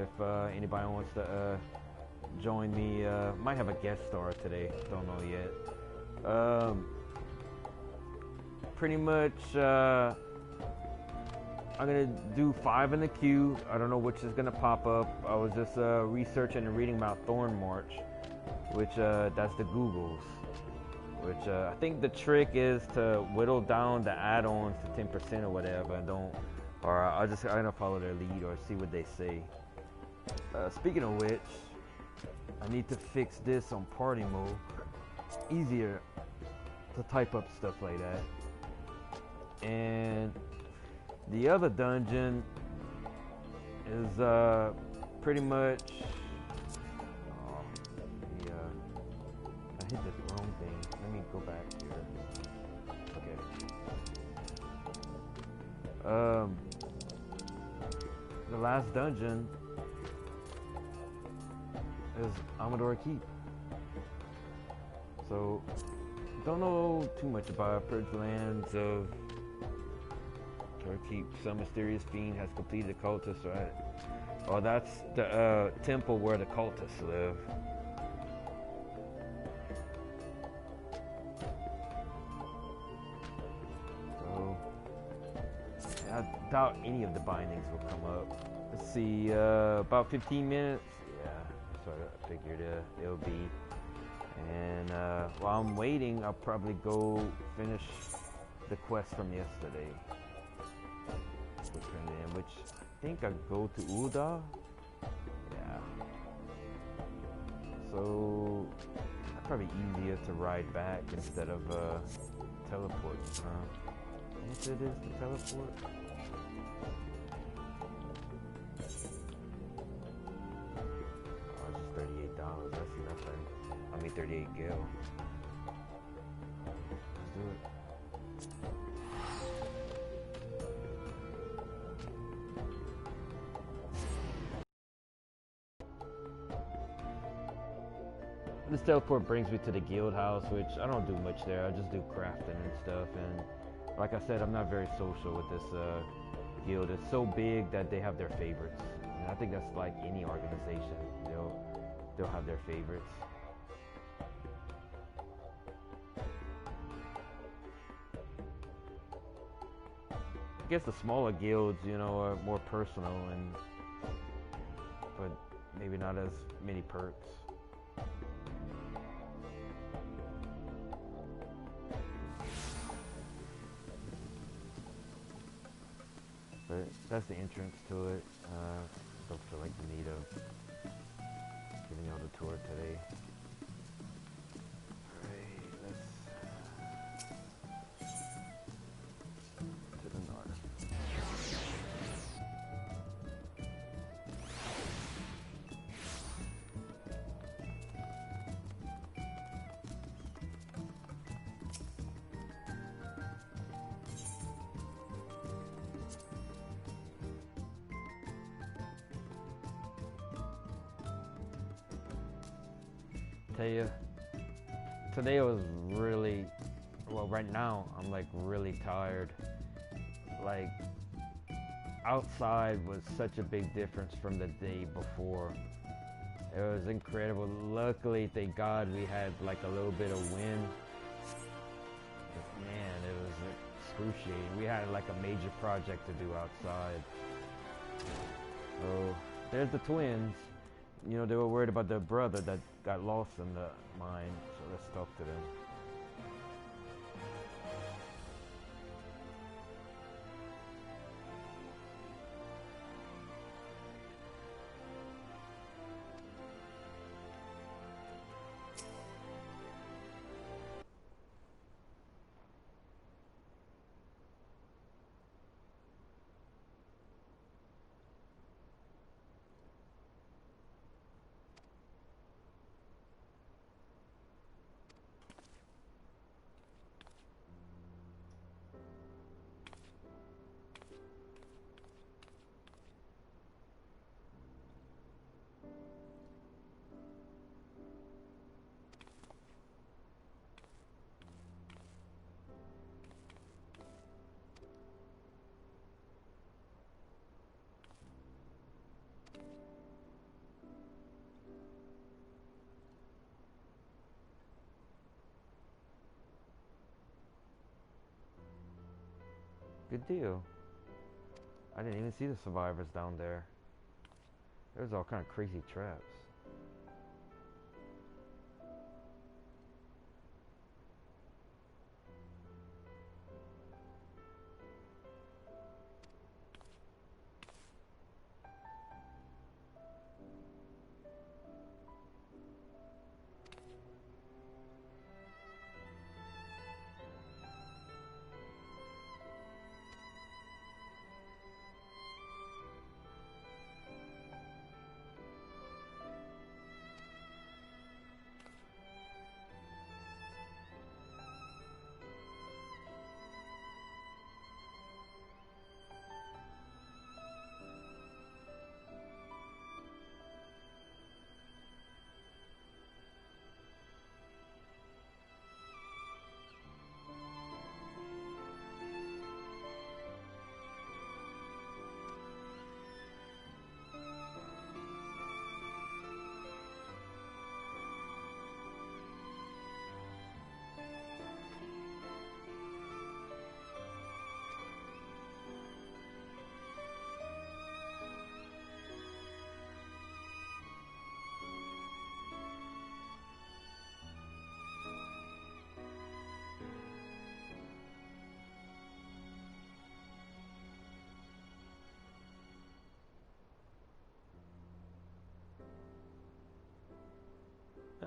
if anybody wants to join me. Might have a guest star today. Don't know yet. Pretty much, I'm gonna do 5 in the queue. I don't know which is gonna pop up. I was just researching and reading about Thorn March, which that's the Googles. Which I think the trick is to whittle down the add-ons to 10% or whatever, and I'm gonna follow their lead or see what they say. Speaking of which, I need to fix this on party mode. It's easier to type up stuff like that. And the other dungeon is pretty much. I hit this wrong thing. Let me go back here. Okay. The last dungeon is Amador Keep. So, don't know too much about Purge Lands of Keep. Some mysterious fiend has completed the cultists, right? Oh, that's the temple where the cultists live. So, I doubt any of the bindings will come up. Let's see, about 15 minutes. Yeah, that's what I figured it'll be. And while I'm waiting, I'll probably go finish the quest from yesterday. Which I think I go to Ulda. Yeah. So probably easier to ride back instead of teleport. Yes, it is to teleport. Oh, it's just $38. That's nothing. I mean, 38 gil. Let's do it. This teleport brings me to the guild house, which I don't do much there. I just do crafting and stuff. And like I said, I'm not very social with this guild. It's so big that they have their favorites. And I think that's like any organization. They'll have their favorites. I guess the smaller guilds, are more personal but maybe not as many perks. But that's the entrance to it. Don't feel like the need of giving y'all the tour today. Alright, let's to the north. Tell you, today was really, well, right now I'm like really tired. Like, outside was such a big difference from the day before. It was incredible. Luckily, thank God, we had like a little bit of wind. But man, it was excruciating. We had like a major project to do outside. So there's the twins. They were worried about their brother that got lost in the mine, so let's talk to them. Good deal. I didn't even see the survivors down there. There's all kind of crazy traps.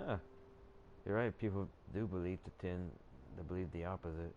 Ah, you're right. People do believe they believe the opposite.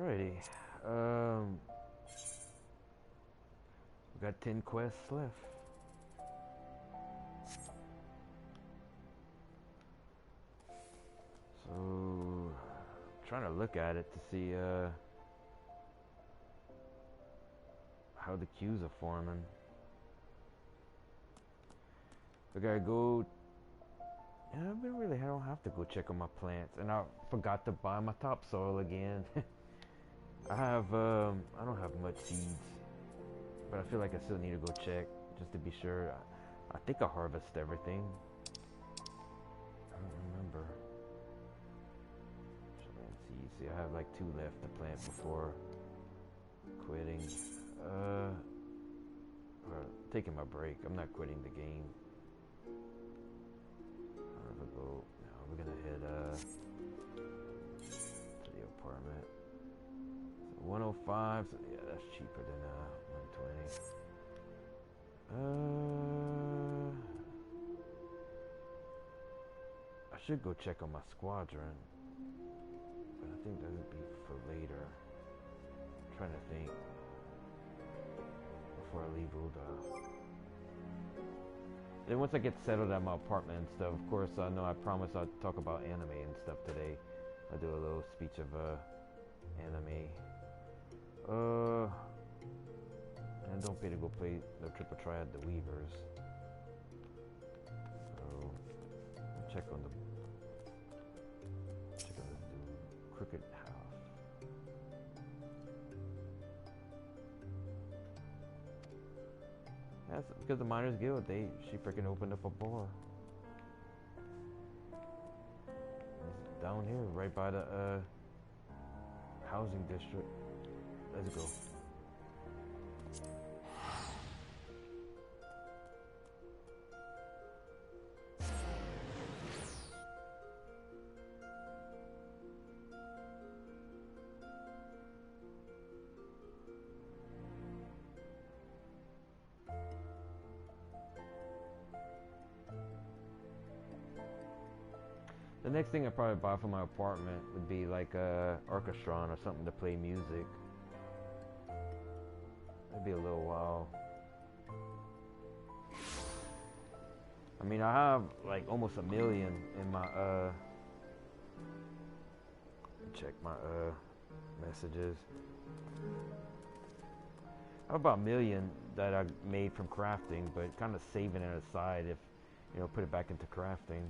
Alrighty. We got 10 quests left. So, trying to look at it to see how the queues are forming. I gotta go. Yeah, I don't have to go check on my plants, and I forgot to buy my topsoil again. I don't have much seeds, but I feel like I still need to go check just to be sure. I think I harvest everything. I don't remember. See, I have like 2 left to plant before quitting. Or taking my break. I'm not quitting the game. We're gonna head to the apartment. So 105. So yeah, that's cheaper than 120. I should go check on my squadron, but I think that would be for later. I'm trying to think before I leave Uda. Then once I get settled at my apartment and stuff, of course, I know I promised I'd talk about anime and stuff today. I'll do a little speech of anime. And don't pay to go play the Triple Triad, the Weavers. So check on the Crooked House. That's because the Miners Guild, she freaking opened up a bar. It's down here, right by the housing district. Let's go. The next thing I'd probably buy for my apartment would be like a orchestron or something to play music. That'd be a little while. I mean, I have like almost 1 million in my check my messages. I have about 1 million that I made from crafting, but kind of saving it aside if, you know, put it back into crafting.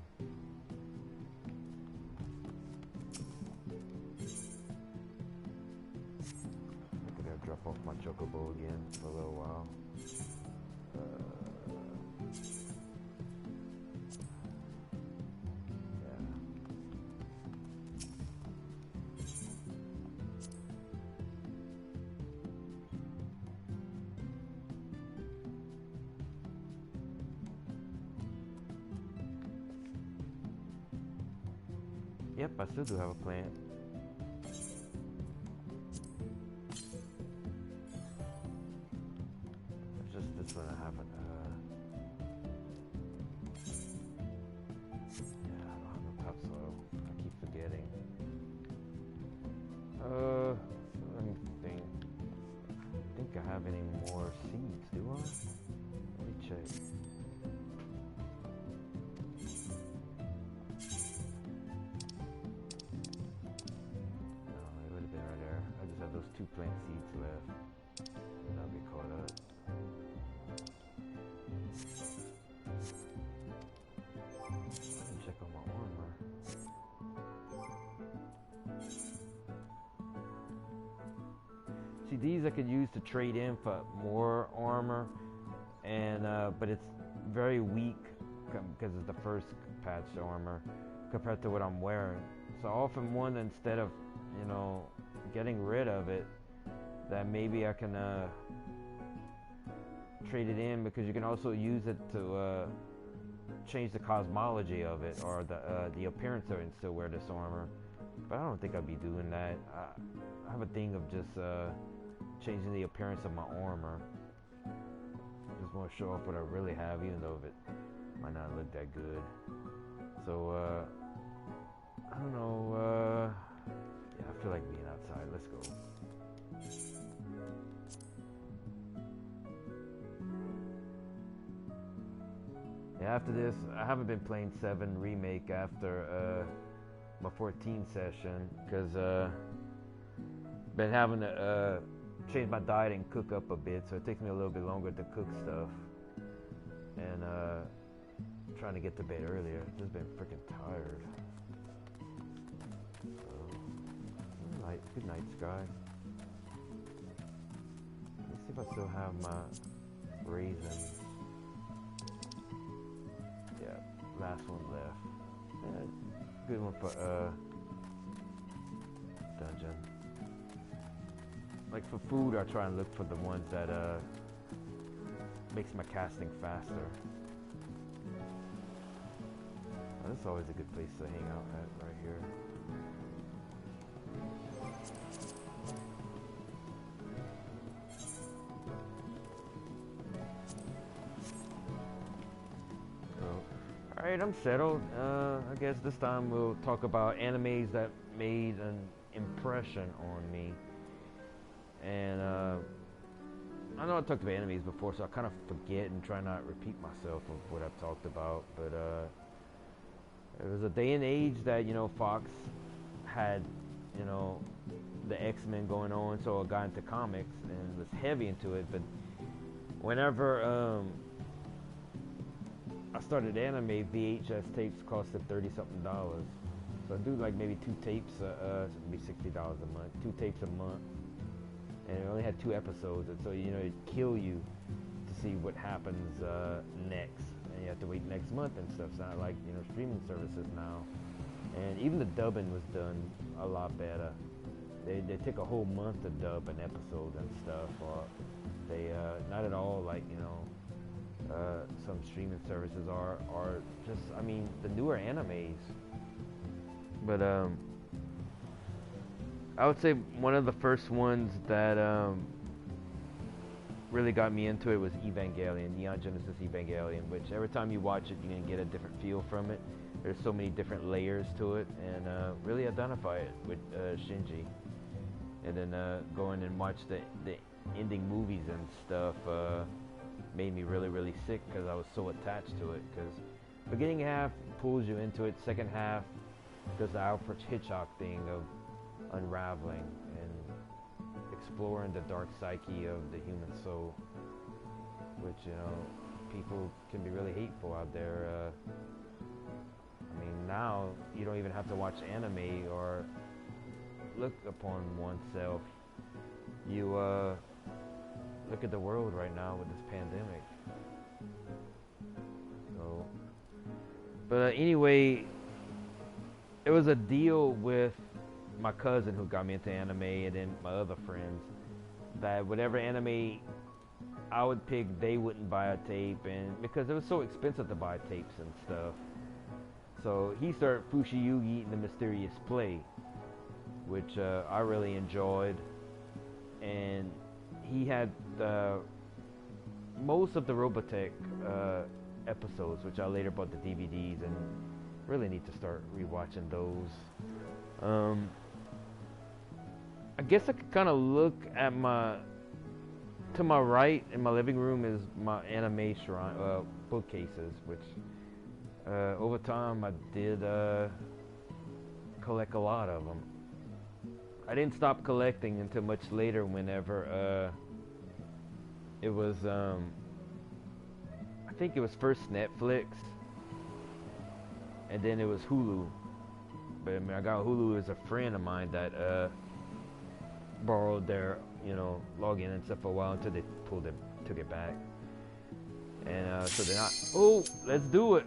I gotta drop off my chocobo again for a little while. Yep, I still do have a plant. It's just this one I haven't, yeah, I don't have no topsoil. I keep forgetting. Let me think. I think I have any more seeds, do I? Let me check. Those 2 plant seeds left, and I'll be caught up. I can check on my armor. See, these I could use to trade in for more armor, and but it's very weak because it's the first patch armor compared to what I'm wearing. So often one, instead of, you know, getting rid of it, that maybe I can trade it in, because you can also use it to change the cosmology of it, or the appearance of it, and still wear this armor. But I don't think I'd be doing that. I have a thing of just changing the appearance of my armor. I just want to show off what I really have, even though it might not look that good. So I don't know. Yeah, I feel like being outside. Let's go. Yeah, after this, I haven't been playing 7 Remake after my 14 session, because been having to change my diet and cook up a bit, so it takes me a little bit longer to cook stuff, and trying to get to bed earlier. Just been freaking tired. Good night, Sky. Let me see if I still have my raisins. Yeah, last one left. Yeah, good one for dungeon. Like for food, I try and look for the ones that makes my casting faster. Oh, this is always a good place to hang out at, right here. Alright, I'm settled. I guess this time we'll talk about animes that made an impression on me. And I know I talked about animes before, so I kind of forget and try not to repeat myself of what I've talked about. But it was a day and age that, you know, Fox had, you know, the X-Men going on, so I got into comics and was heavy into it. But whenever I started anime, VHS tapes costed $30-something. So I do like maybe 2 tapes, so it'd be $60 a month, 2 tapes a month. And it only had 2 episodes, and so, you know, it'd kill you to see what happens next. And you have to wait next month and stuff. It's not like, you know, streaming services now. And even the dubbing was done a lot better. They take a whole month to dub an episode and stuff, or they not at all like, you know, some streaming services are just, I mean, the newer animes. But I would say one of the first ones that really got me into it was Evangelion, Neon Genesis Evangelion, which every time you watch it, you can get a different feel from it. there's so many different layers to it, and really identify it with Shinji. And then going and watch the ending movies and stuff made me really, really sick because I was so attached to it. Because beginning half pulls you into it, second half does the Alfred Hitchcock thing of unraveling and exploring the dark psyche of the human soul, which, you know, people can be really hateful out there. I mean, now you don't even have to watch anime or look upon oneself. You look at the world right now with this pandemic. So, but anyway, it was a deal with my cousin who got me into anime, and then my other friends, that whatever anime I would pick, they wouldn't buy a tape, and because it was so expensive to buy tapes and stuff. So he started Fushiyugi and the Mysterious Play, which I really enjoyed, and he had most of the Robotech episodes, which I later bought the DVDs, and really need to start rewatching those. I guess I could kind of look at to my right in my living room is my anime shrine, bookcases, which over time I did collect a lot of them. I didn't stop collecting until much later, whenever it was, I think it was first Netflix, and then it was Hulu. But I mean, I got Hulu as a friend of mine that borrowed their, you know, login and stuff for a while until they took it back. And so then let's do it.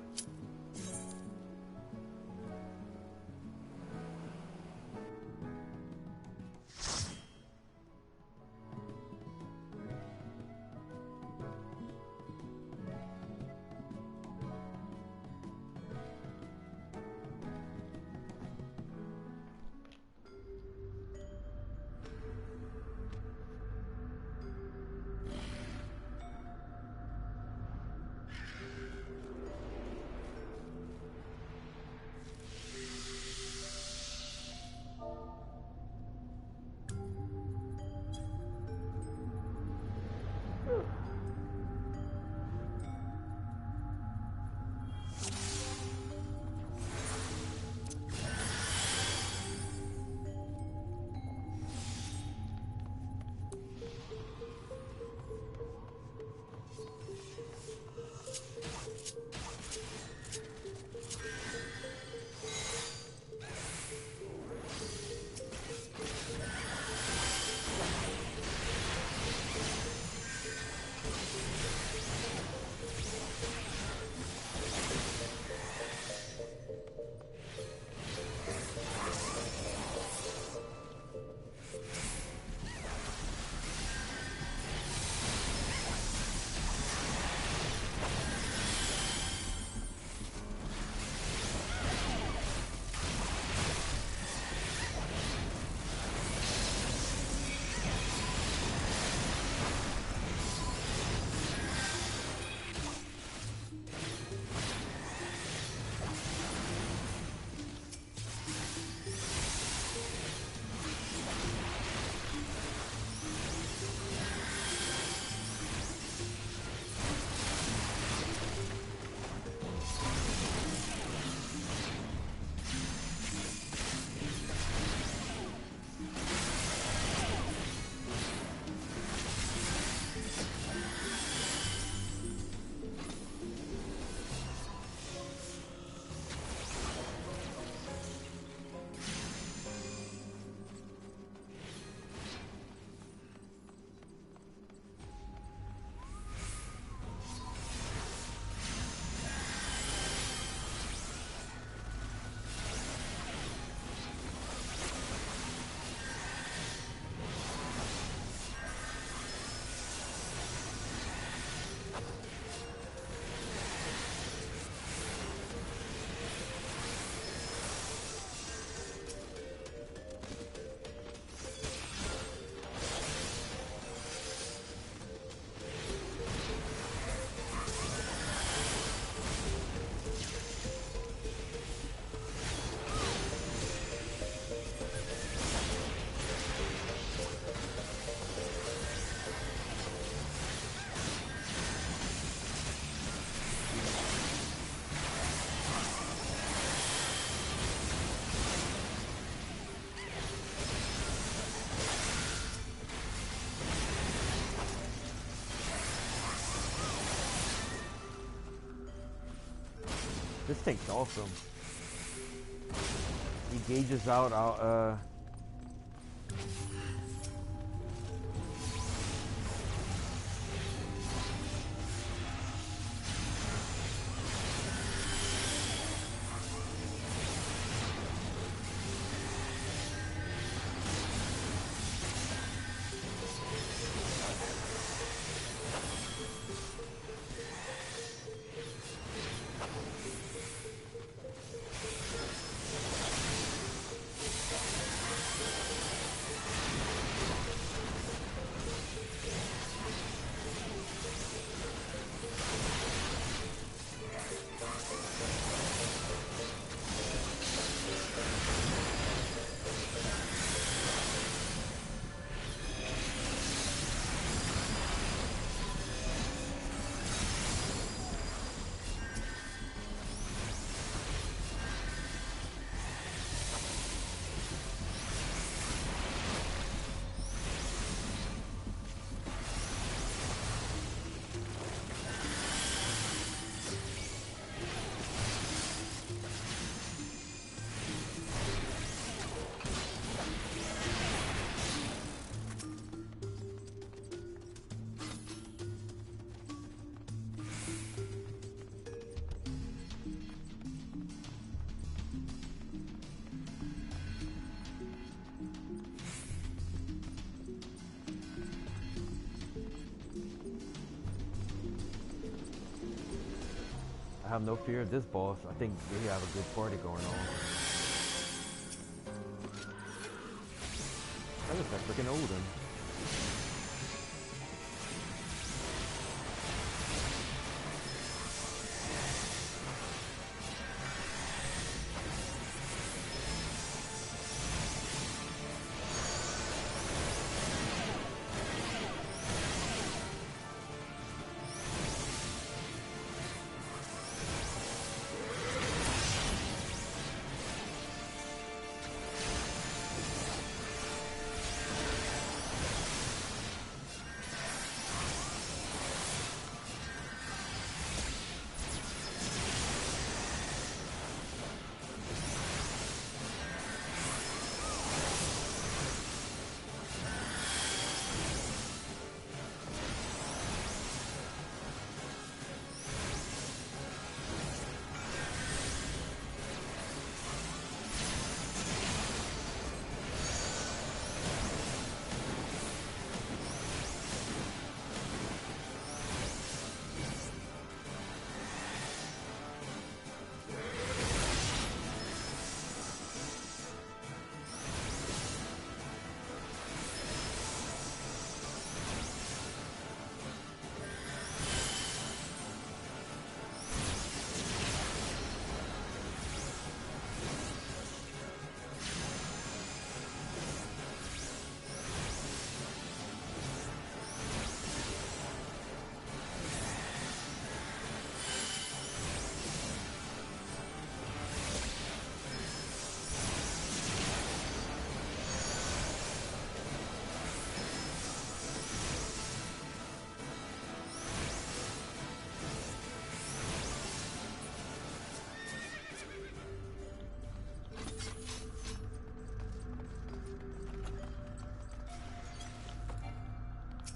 This tank's awesome. He gauges out our, I have no fear of this boss. I think we have a good party going on. That looks like freaking Odin.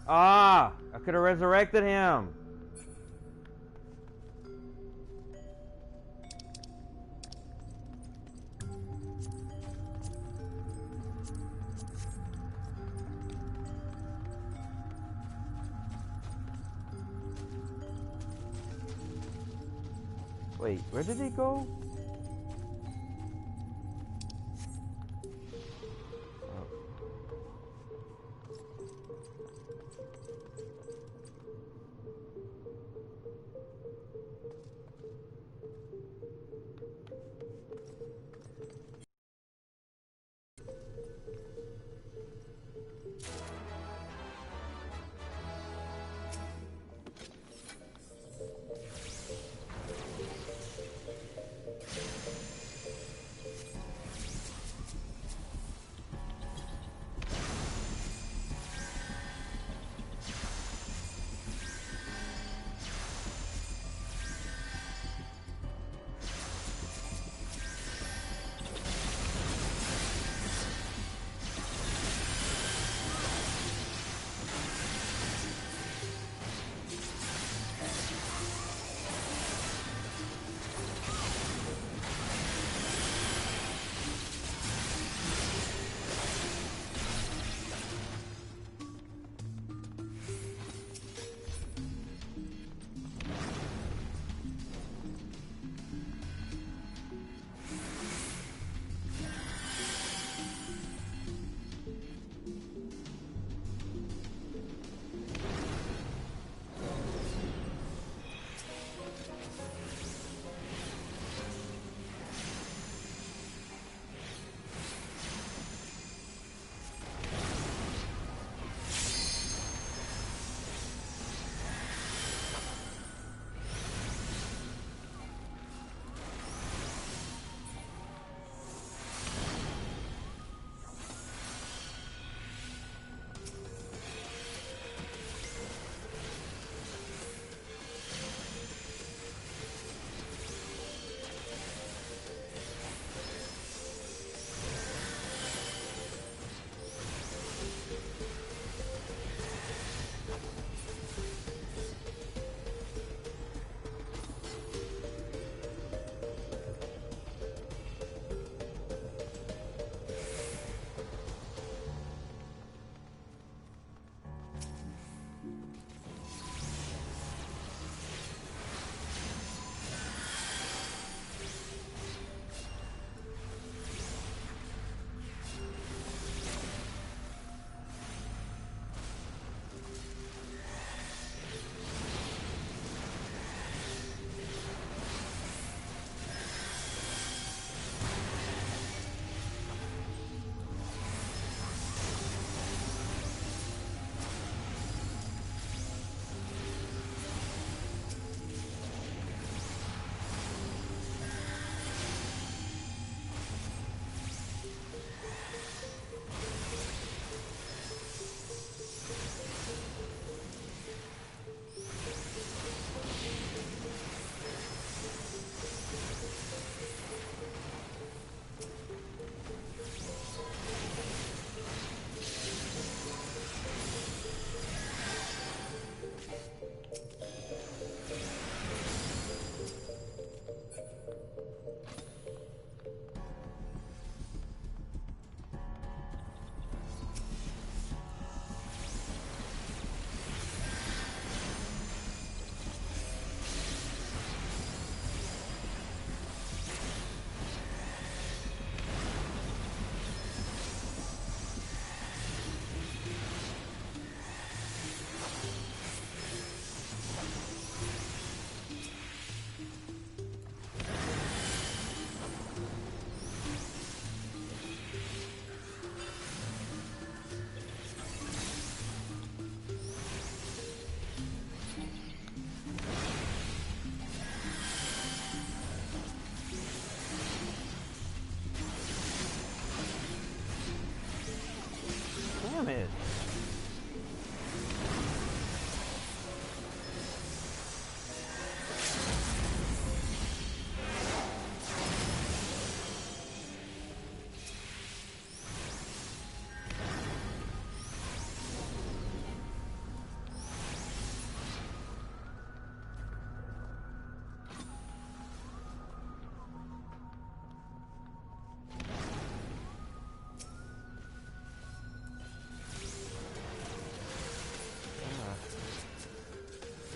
Ah! I could have resurrected him! Wait, where did he go?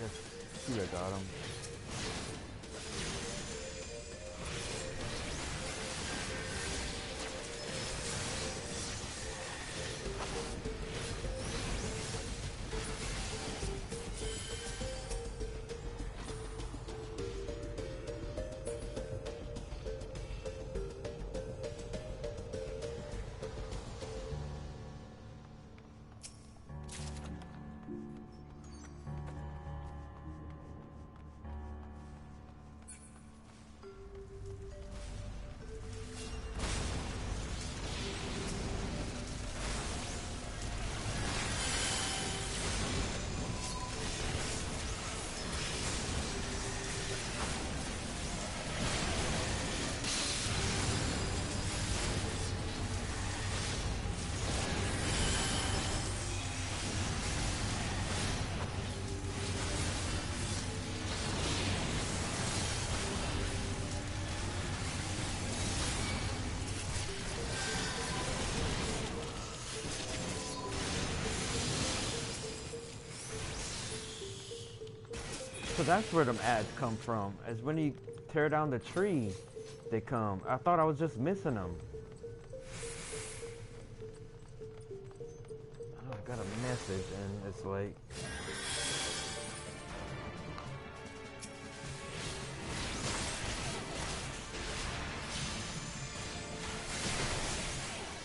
Yes, shoot, I got him. So that's where them ads come from. As when you tear down the tree, they come. I thought I was just missing them. Oh, I got a message and it's like...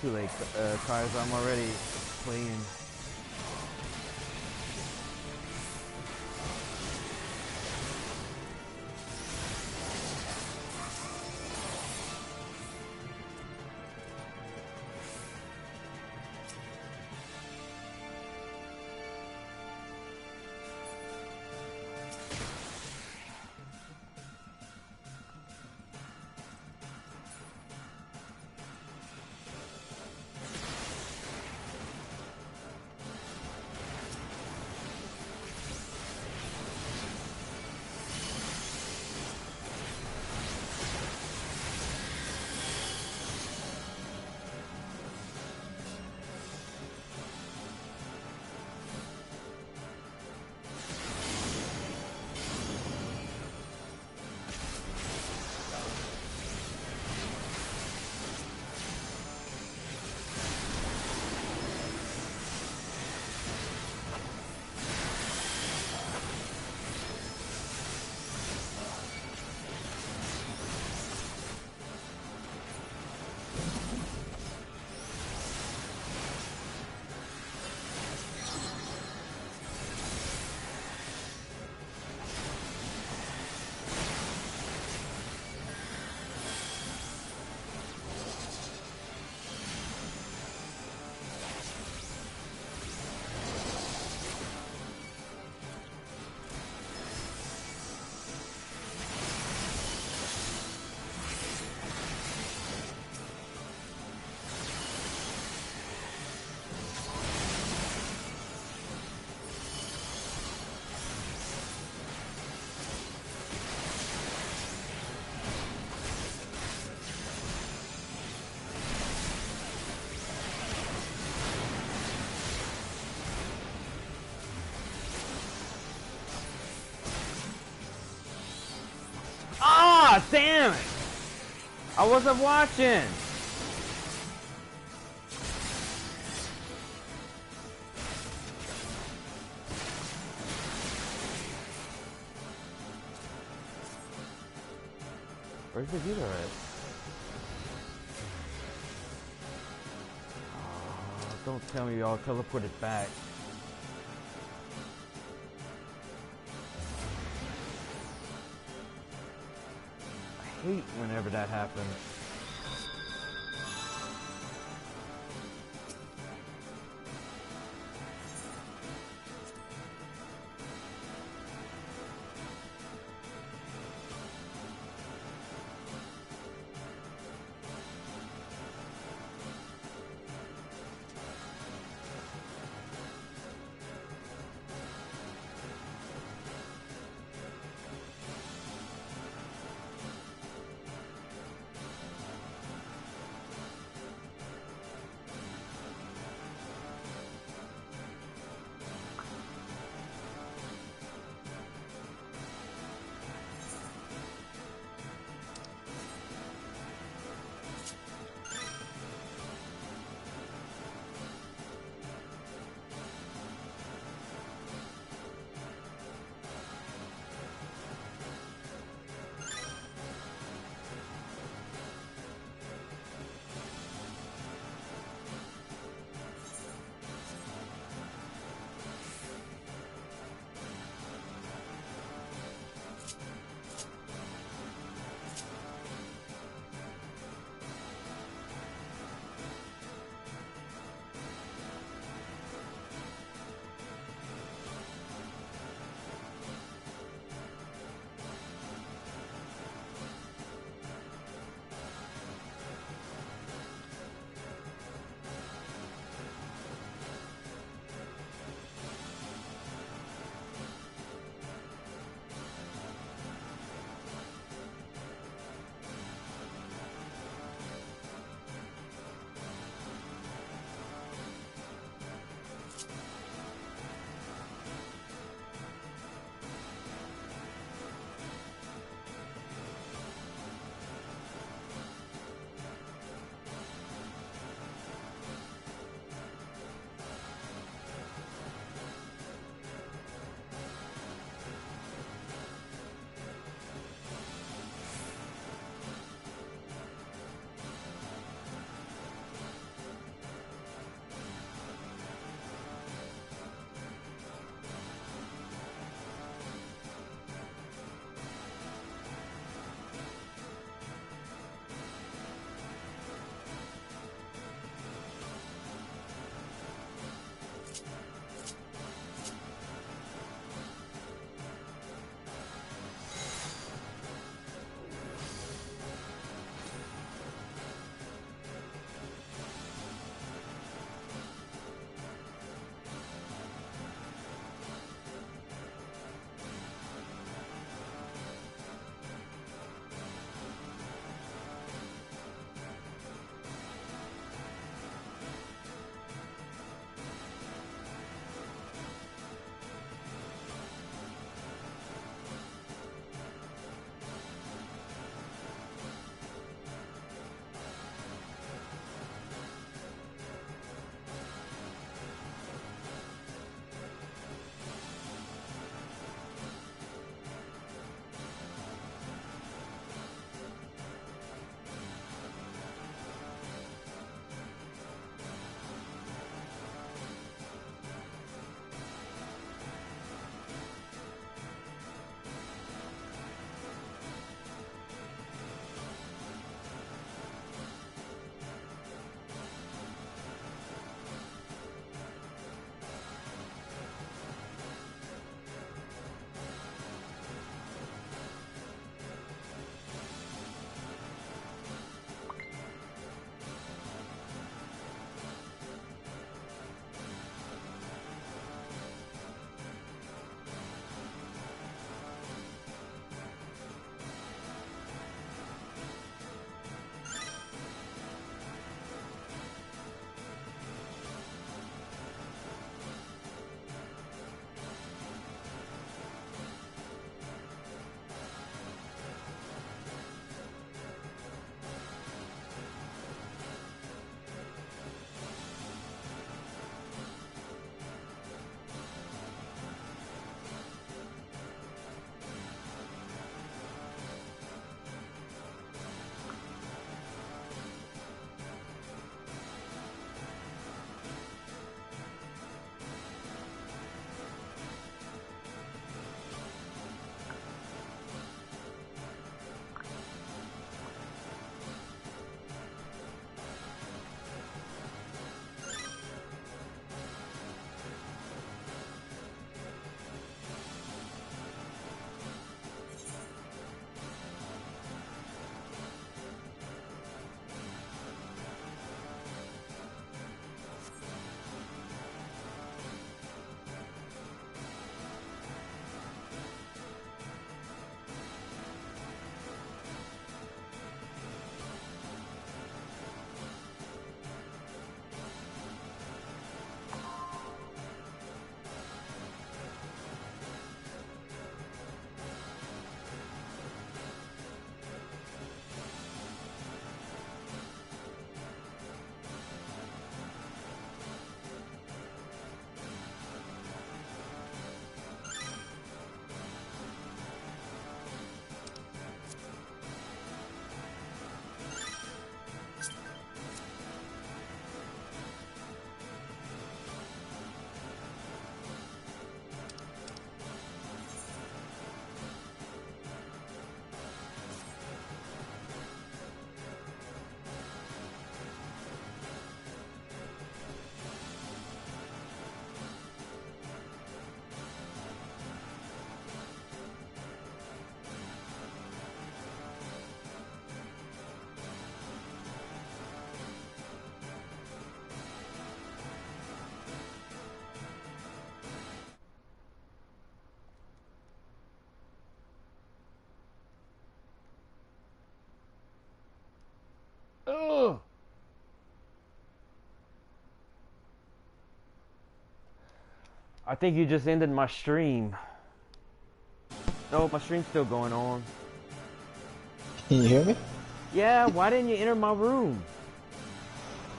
Too late, Kaiser, I'm already playing. Ah, damn it! I wasn't watching! Where's the healer at? Oh, don't tell me y'all teleported back. I hate whenever that happens. I think you just ended my stream. No, my stream's still going on. Can you hear me? Yeah, why didn't you enter my room?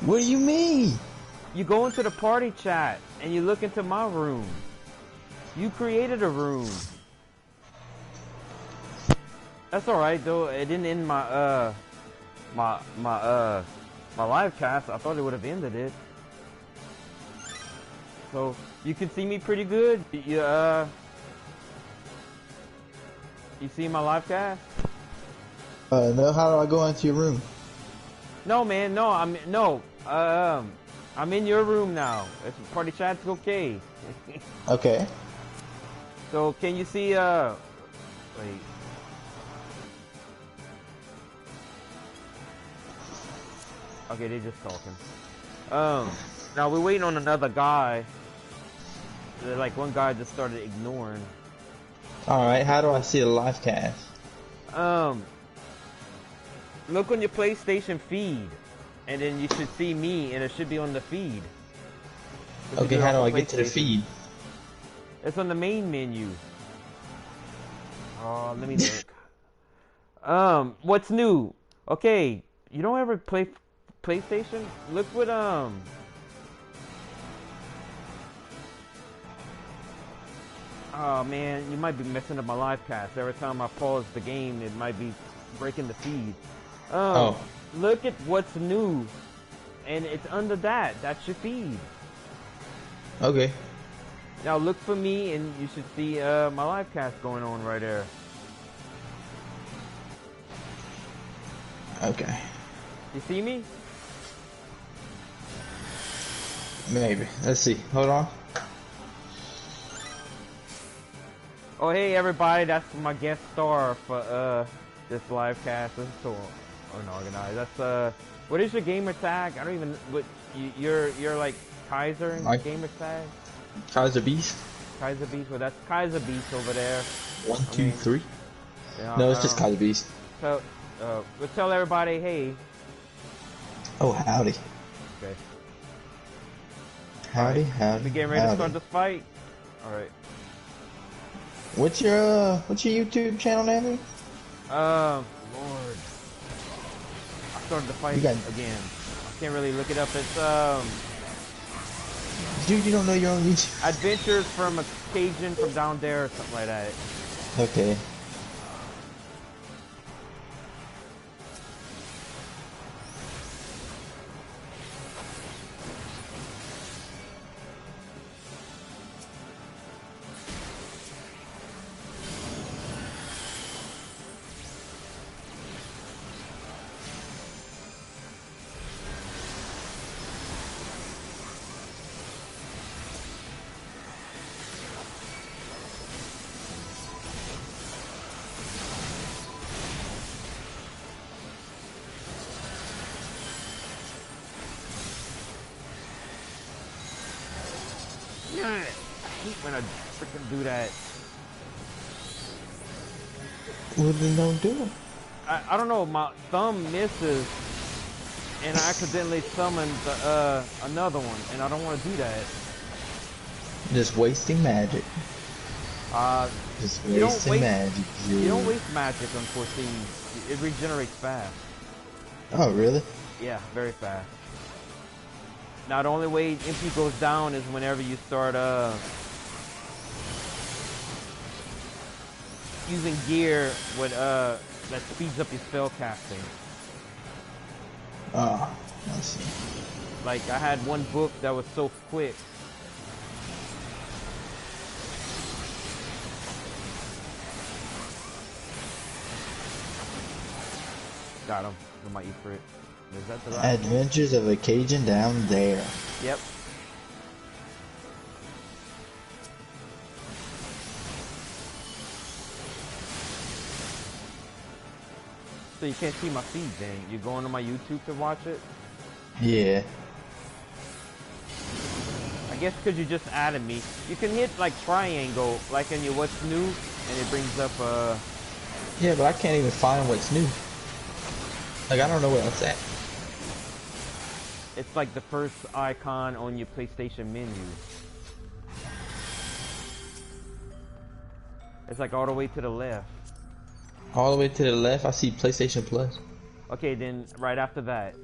What do you mean? You go into the party chat and you look into my room. You created a room. That's alright though. It didn't end my my live cast. I thought it would have ended it. So you can see me pretty good. You see my live cast? No. How do I go into your room? No, man. No, I'm in your room now. It's party chat's okay. Okay. So can you see? Wait. Okay, they're just talking. Now we're waiting on another guy. Like one guy just started ignoring. Alright, how do I see a live cast? Look on your PlayStation feed, and then you should see me, and it should be on the feed. Okay, how do I get to the feed? It's on the main menu. Oh, let me look. What's new? Okay, you don't ever play PlayStation? Look what oh man, you might be messing up my live cast. Every time I pause the game, it might be breaking the feed. Look at what's new, and it's under that. That's your feed. Okay. Now look for me, and you should see my live cast going on right there. Okay. You see me? Maybe. Let's see. Hold on. Oh hey everybody, that's my guest star for this live cast. This is so unorganized. That's what is your gamer tag? I don't even what you're like Kaiser in your gamer tag? Kaiser Beast? Kaiser Beast, well that's Kaiser Beast over there. 1, 2, 3? Yeah, No, it's just Kaiser Beast. So we'll tell everybody, hey. Oh, howdy. Okay. Howdy, right. howdy. We getting ready to start this fight? Alright. What's your YouTube channel name? Lord. I started the fight again. I can't really look it up. It's Dude, you don't know your own YouTube? Adventures from a Cajun from down there or something like that. Okay. I hate when I freaking do that. Well, then don't do it. I don't know, my thumb misses and I accidentally summoned another one, and I don't want to do that. Just wasting magic. You don't waste magic on 14. It regenerates fast. Oh, really? Yeah, very fast. Now the only way MP goes down is whenever you start using gear with that speeds up your spell casting. Oh, I see. Like I had one book that was so quick. Got him. I might eat for it. Is that the last Adventures of a Cajun down there. Yep. So you can't see my feed then. You're going to my YouTube to watch it? Yeah. I guess because you just added me. You can hit like triangle, like in your what's new, and it brings up Yeah, but I can't even find what's new. Like, I don't know what else at. It's like the first icon on your PlayStation menu. It's like all the way to the left. All the way to the left, I see PlayStation Plus. Okay, then right after that.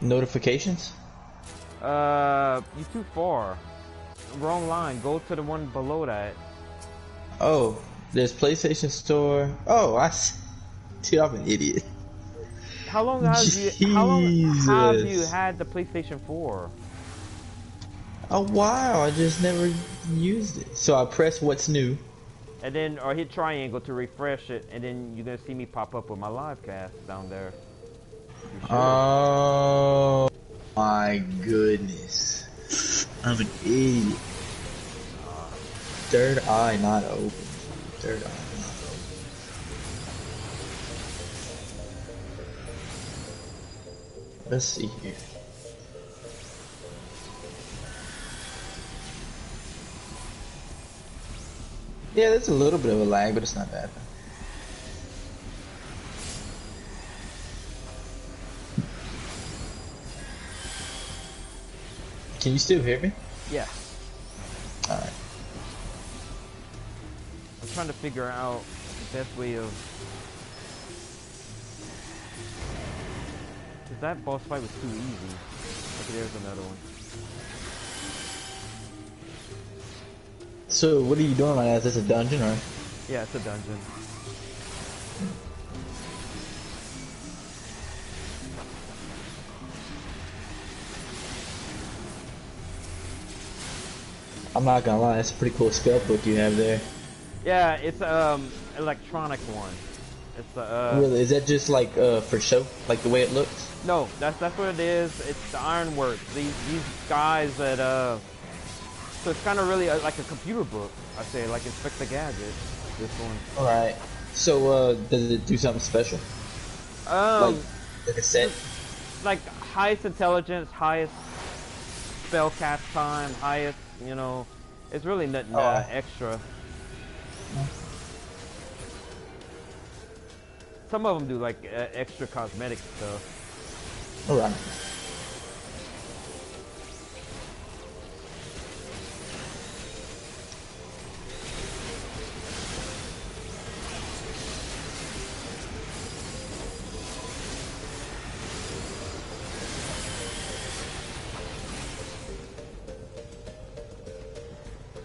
Notifications? You're too far. Wrong line. Go to the one below that. Oh, there's PlayStation Store. Oh, dude, I'm an idiot. How long have you had the PlayStation 4? A while. I just never used it. So I press what's new. And then, or hit triangle to refresh it, and then you're gonna see me pop up with my live cast down there. Oh my goodness. I'm an idiot. Third eye not open. Third eye not open. Let's see here. Yeah, there's a little bit of a lag, but it's not bad. Can you still hear me? Yeah. Alright. I'm trying to figure out the best way of... Cause that boss fight was too easy. Okay, there's another one. So, what are you doing right now? Is this a dungeon, or? Yeah, it's a dungeon. I'm not gonna lie, it's a pretty cool spell book you have there. Yeah, it's electronic one. It's Really? Is that just like for show, like the way it looks? No, that's what it is. It's the ironwork. These guys that so it's kind of really like a computer book. I say like Inspector Gadget. This one. All right. So does it do something special? Like a set? Like highest intelligence, highest spell cast time, highest. You know, it's really nothing extra. Some of them do like extra cosmetic stuff. All right.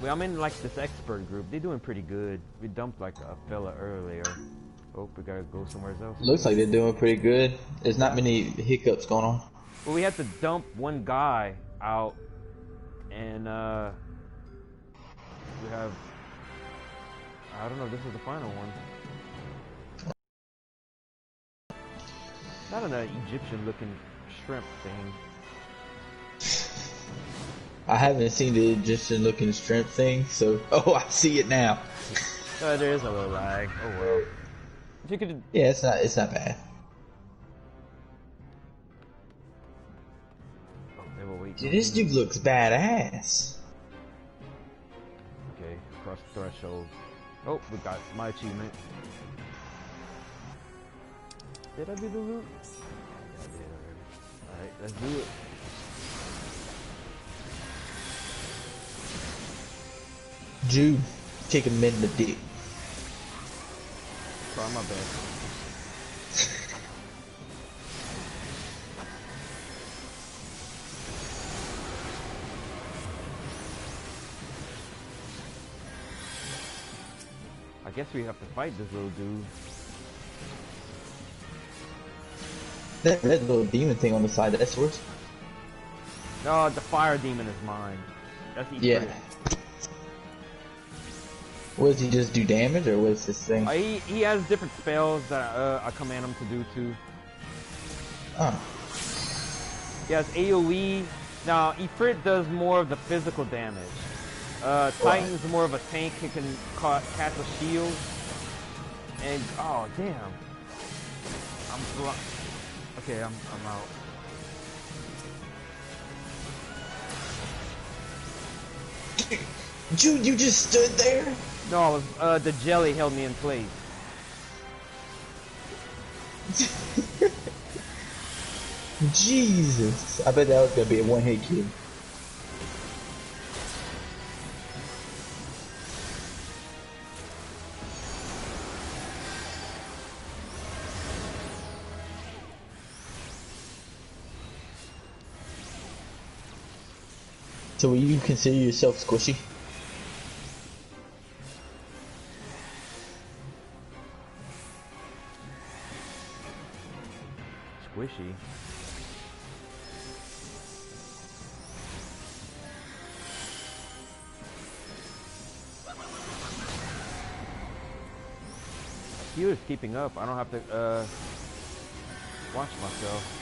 Well, I'm in like this expert group. They're doing pretty good. We dumped like a fella earlier. Oh, we gotta go somewhere else. Looks like they're doing pretty good. There's not many hiccups going on. Well, we had to dump one guy out, and we have. I don't know. This is the final one. Not an Egyptian-looking shrimp thing. I haven't seen the Egyptian-looking shrimp thing, so I see it now. There is a little lag. Oh well. If you could. Yeah, it's not bad. Oh, they will wait. Dude, this dude looks badass. Okay, cross the threshold. Oh, we got my achievement. Did I do the loot? Yeah, I did already. Alright, let's do it. Jude, kick him in the dick. Try my best. I guess we have to fight this little dude. That red little demon thing on the side, that's yours? No, the fire demon is mine. That's each yeah. What, does he just do damage, or what's this thing? He has different spells that I command him to do too. Oh. He has AoE. Now, Ifrit does more of the physical damage. Titan's more of a tank. He can cast a shield. And, oh, damn. Okay, I'm out. Jude, you just stood there? No, the jelly held me in place. Jesus. I bet that was gonna be a one-hit kill. So will you consider yourself squishy? Squishy. Healer's keeping up. I don't have to watch myself.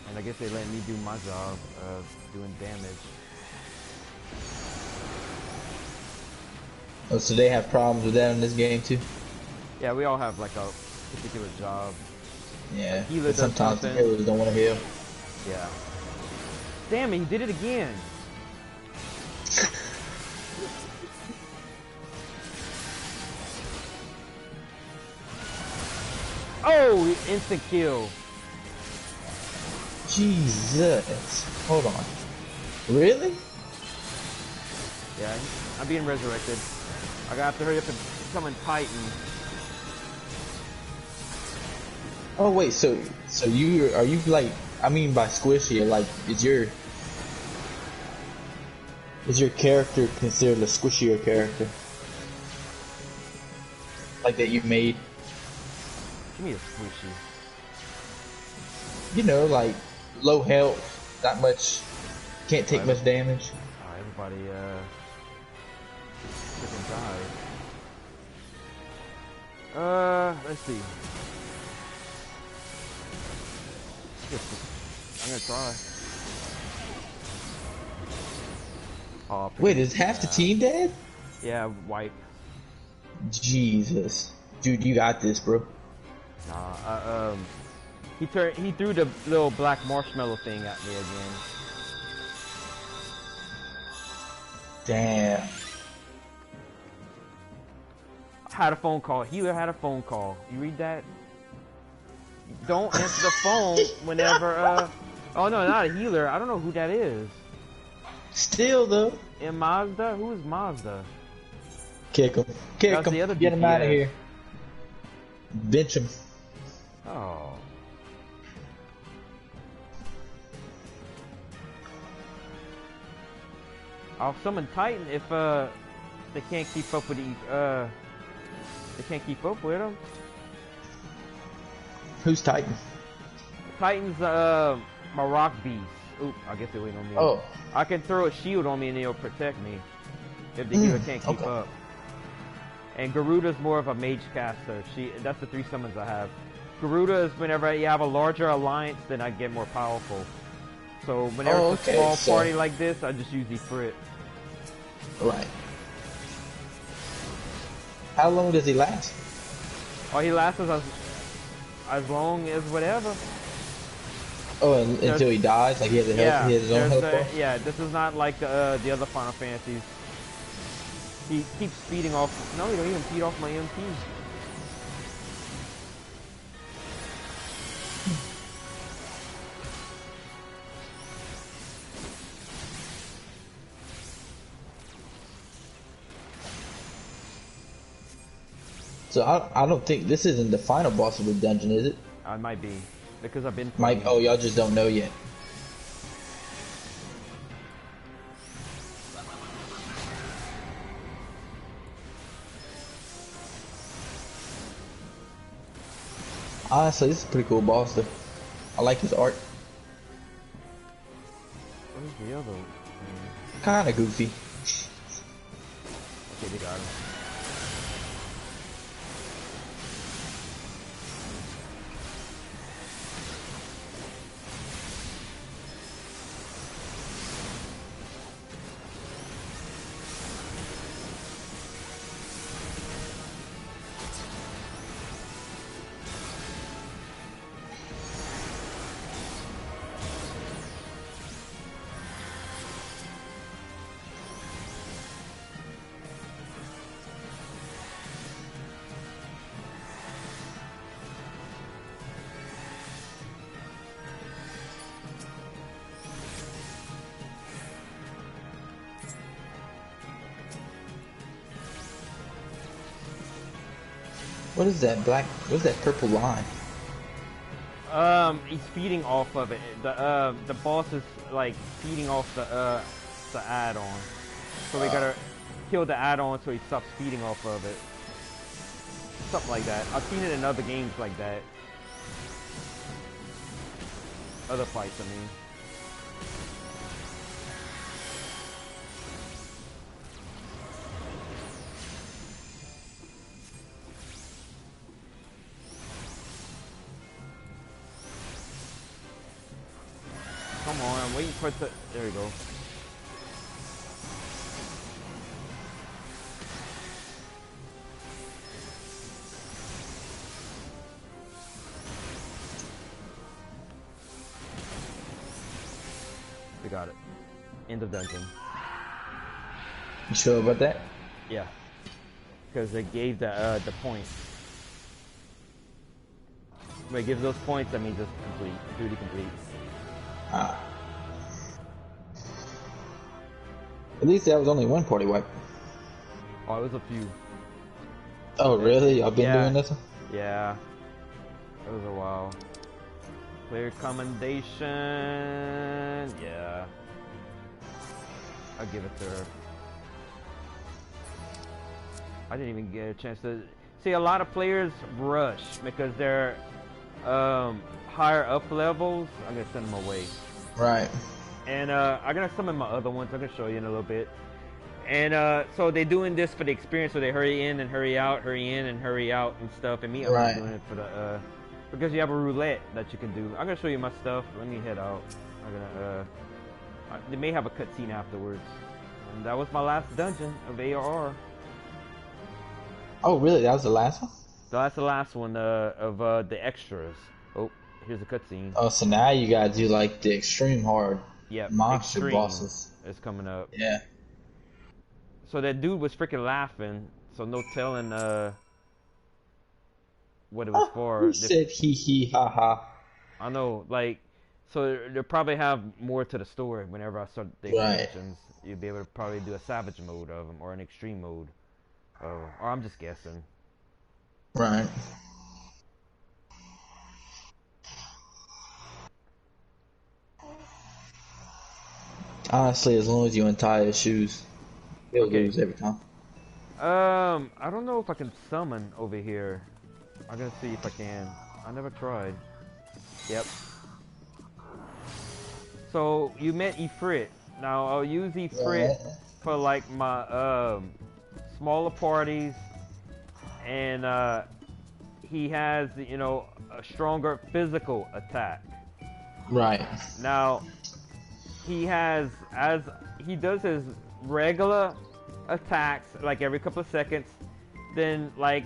And I guess they let me do my job of doing damage. Oh, so they have problems with that in this game too? Yeah, we all have like a particular job. Yeah. Like healer does sometimes something. the healers don't want to heal. Yeah. Damn it, he did it again. Oh, instant kill. Jesus. Hold on. Really? Yeah, I'm being resurrected. I gotta have to hurry up and summon Titan. Oh wait, so are you like, I mean by squishy, like is your character considered a squishier character? Like that you made? Give me a squishy. You know, like low health, not much, can't take much damage. Oh, everybody freaking died. Let's see. I'm gonna try. Oh, Wait, is half the team dead? Yeah, wipe. Jesus. Dude, you got this, bro. Nah, he threw the little black marshmallow thing at me again. Damn. I had a phone call. Healer had a phone call. You read that? Don't answer the phone whenever, oh no, not a healer. I don't know who that is. Still though. And Mazda? Who is Mazda? Kick him. Kick That's him. the other Get him out of DPS. here. Bench him. Oh. I'll summon Titan if they can't keep up with they can't keep up with him. Who's Titan? Titan's my rock beast. Oop, I guess they're waiting on me. Oh. I can throw a shield on me and it'll protect me if the healer can't keep up. And Garuda's more of a mage caster. That's the 3 summons I have. Garuda is whenever you have a larger alliance, then I get more powerful. So whenever it's a small party like this, I just use Ifrit. Right. How long does he last? Oh, he lasts as long as whatever. Oh, until he dies? Like he has, he has his own health bar? Yeah, this is not like the other Final Fantasies. He keeps feeding off. No, he don't even feed off my MP. So I don't think this isn't the final boss of the dungeon, is it? I might be because I've been Mike, oh, y'all just don't know yet. Honestly, this is a pretty cool boss though. I like his art. Where's the other? Kinda goofy. Okay, they got him. What is that black? What is that purple line? He's feeding off of it. The boss is like feeding off the add-on. So we gotta kill the add-on so he stops feeding off of it. Something like that. I've seen it in other games like that. Other fights, I mean. Come on, I'm waiting for it to... There we go. We got it. End of dungeon. You sure about that? Yeah. Because they gave the points. When it gives those points, that means it's complete. Duty complete. Ah. At least that was only one party wipe. Oh, it was a few. Oh, really? Y'all been doing this one? Yeah. It was a while. Clear commendation. Yeah. I'll give it to her. I didn't even get a chance to... See, a lot of players rush because they're higher up levels. I'm going to send them away. Right. And I'm going to summon my other ones. I'm going to show you in a little bit. And so they're doing this for the experience, so they hurry in and hurry out, hurry in and hurry out and stuff. And me, I'm right. doing it for the... because you have a roulette that you can do. I'm going to show you my stuff. Let me head out. I'm going to... they may have a cutscene afterwards. And that was my last dungeon of ARR. Oh, really? That was the last one? So that's the last one of the extras. Oh, here's a cutscene. Oh, so now you gotta do like the extreme hard monster extreme bosses. It's coming up. Yeah. So that dude was freaking laughing. So no telling what it was for. Who said hee hee ha ha? I know, like, so they'll probably have more to the story whenever I start the expansions. You'll be able to probably do a savage mode of them or an extreme mode. Or I'm just guessing. Right. Honestly, as long as you untie his shoes, he'll lose every time. I don't know if I can summon over here. I'm gonna see if I can. I never tried. Yep. So you met Ifrit. Now I'll use Ifrit for like my smaller parties, and he has, you know, a stronger physical attack. Right. Now he has, as he does his regular attacks like every couple of seconds, then like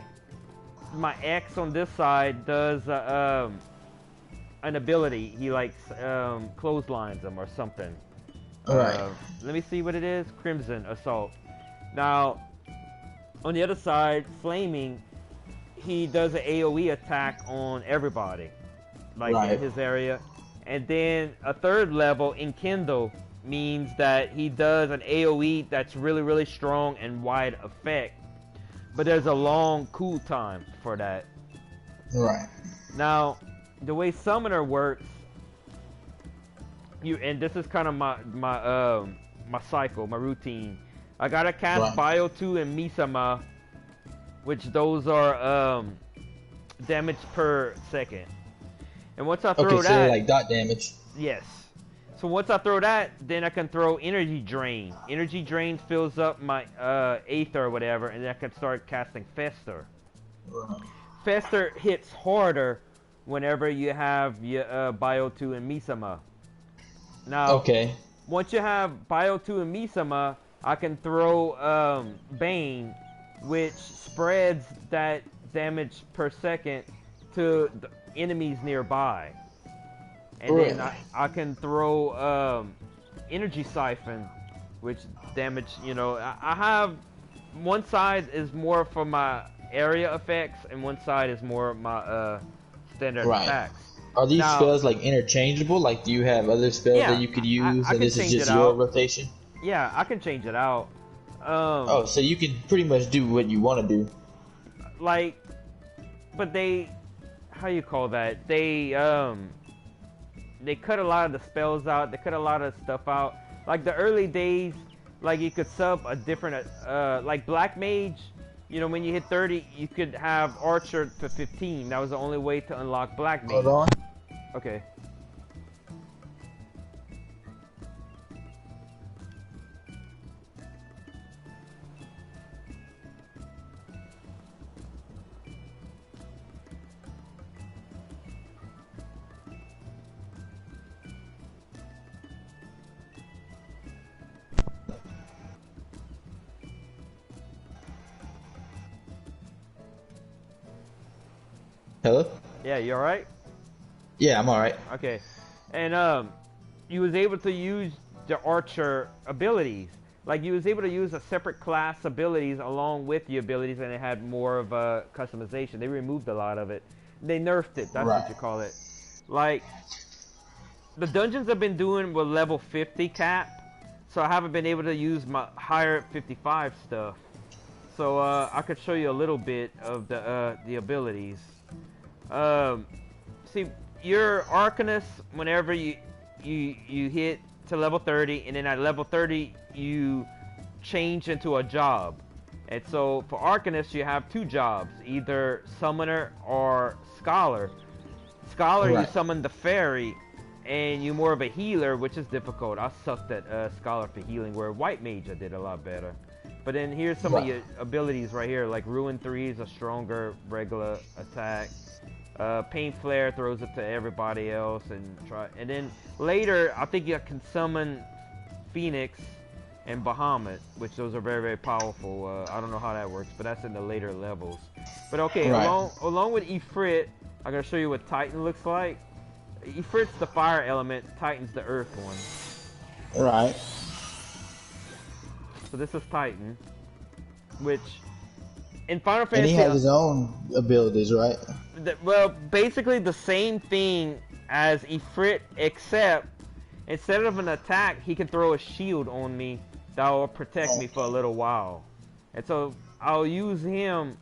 my X on this side does an ability. He like clotheslines them or something. Right. Let me see what it is. Crimson Assault. Now on the other side, Flaming, he does an AoE attack on everybody, like in his area. And then a third level, Enkindle, means that he does an AoE that's really, really strong and wide effect. But there's a long cool time for that. Right. Now, the way Summoner works, and this is kind of my cycle, my routine. I gotta cast Bio 2 and Misama, which those are damage per second. And once I throw that, so like dot damage. Yes. So once I throw that, then I can throw Energy Drain. Energy Drain fills up my Aether or whatever, and then I can start casting Fester. Fester hits harder whenever you have your Bio 2 and Misama. Now, once you have Bio 2 and Misama, I can throw Bane, which spreads that damage per second to the enemies nearby. And then I can throw Energy Siphon, which damage, you know, I have one side is more for my area effects and one side is more my standard attacks. Are these spells like interchangeable? Like, do you have other spells that you could use and this is just your rotation? Yeah, I can change it out. Oh, so you can pretty much do what you want to do. Like, but they, how you call that? They they cut a lot of the spells out. They cut a lot of stuff out. Like the early days, like you could sub a different, like Black Mage. You know, when you hit 30, you could have Archer to 15. That was the only way to unlock Black Mage. Hold on. Okay. Hello? Yeah, you alright? Yeah, I'm alright. Okay. And you was able to use the Archer abilities. Like you was able to use a separate class abilities along with the abilities, and it had more of a customization. They removed a lot of it. They nerfed it. That's what you call it. Like the dungeons I've been doing with level 50 cap, so I haven't been able to use my higher 55 stuff. So I could show you a little bit of the abilities. See, your Arcanist, whenever you hit to level 30, and then at level 30 you change into a job. And so for Arcanist you have two jobs, either Summoner or Scholar. Scholar, you summon the Fairy, and you're more of a healer, which is difficult. I sucked at Scholar for healing, where White Mage I did a lot better. But then here's some of your abilities right here, like Ruin 3 is a stronger regular attack. Pain Flare throws it to everybody else, and then later I think you can summon Phoenix and Bahamut, which those are very, very powerful. I don't know how that works, but that's in the later levels. But okay, along with Ifrit, I'm gonna show you what Titan looks like. Ifrit's the fire element, Titan's the earth one. Right. So this is Titan, which in Final Fantasy... And he has his own abilities, right? Well, basically the same thing as Ifrit, except instead of an attack, he can throw a shield on me that will protect me for a little while. And so I'll use him,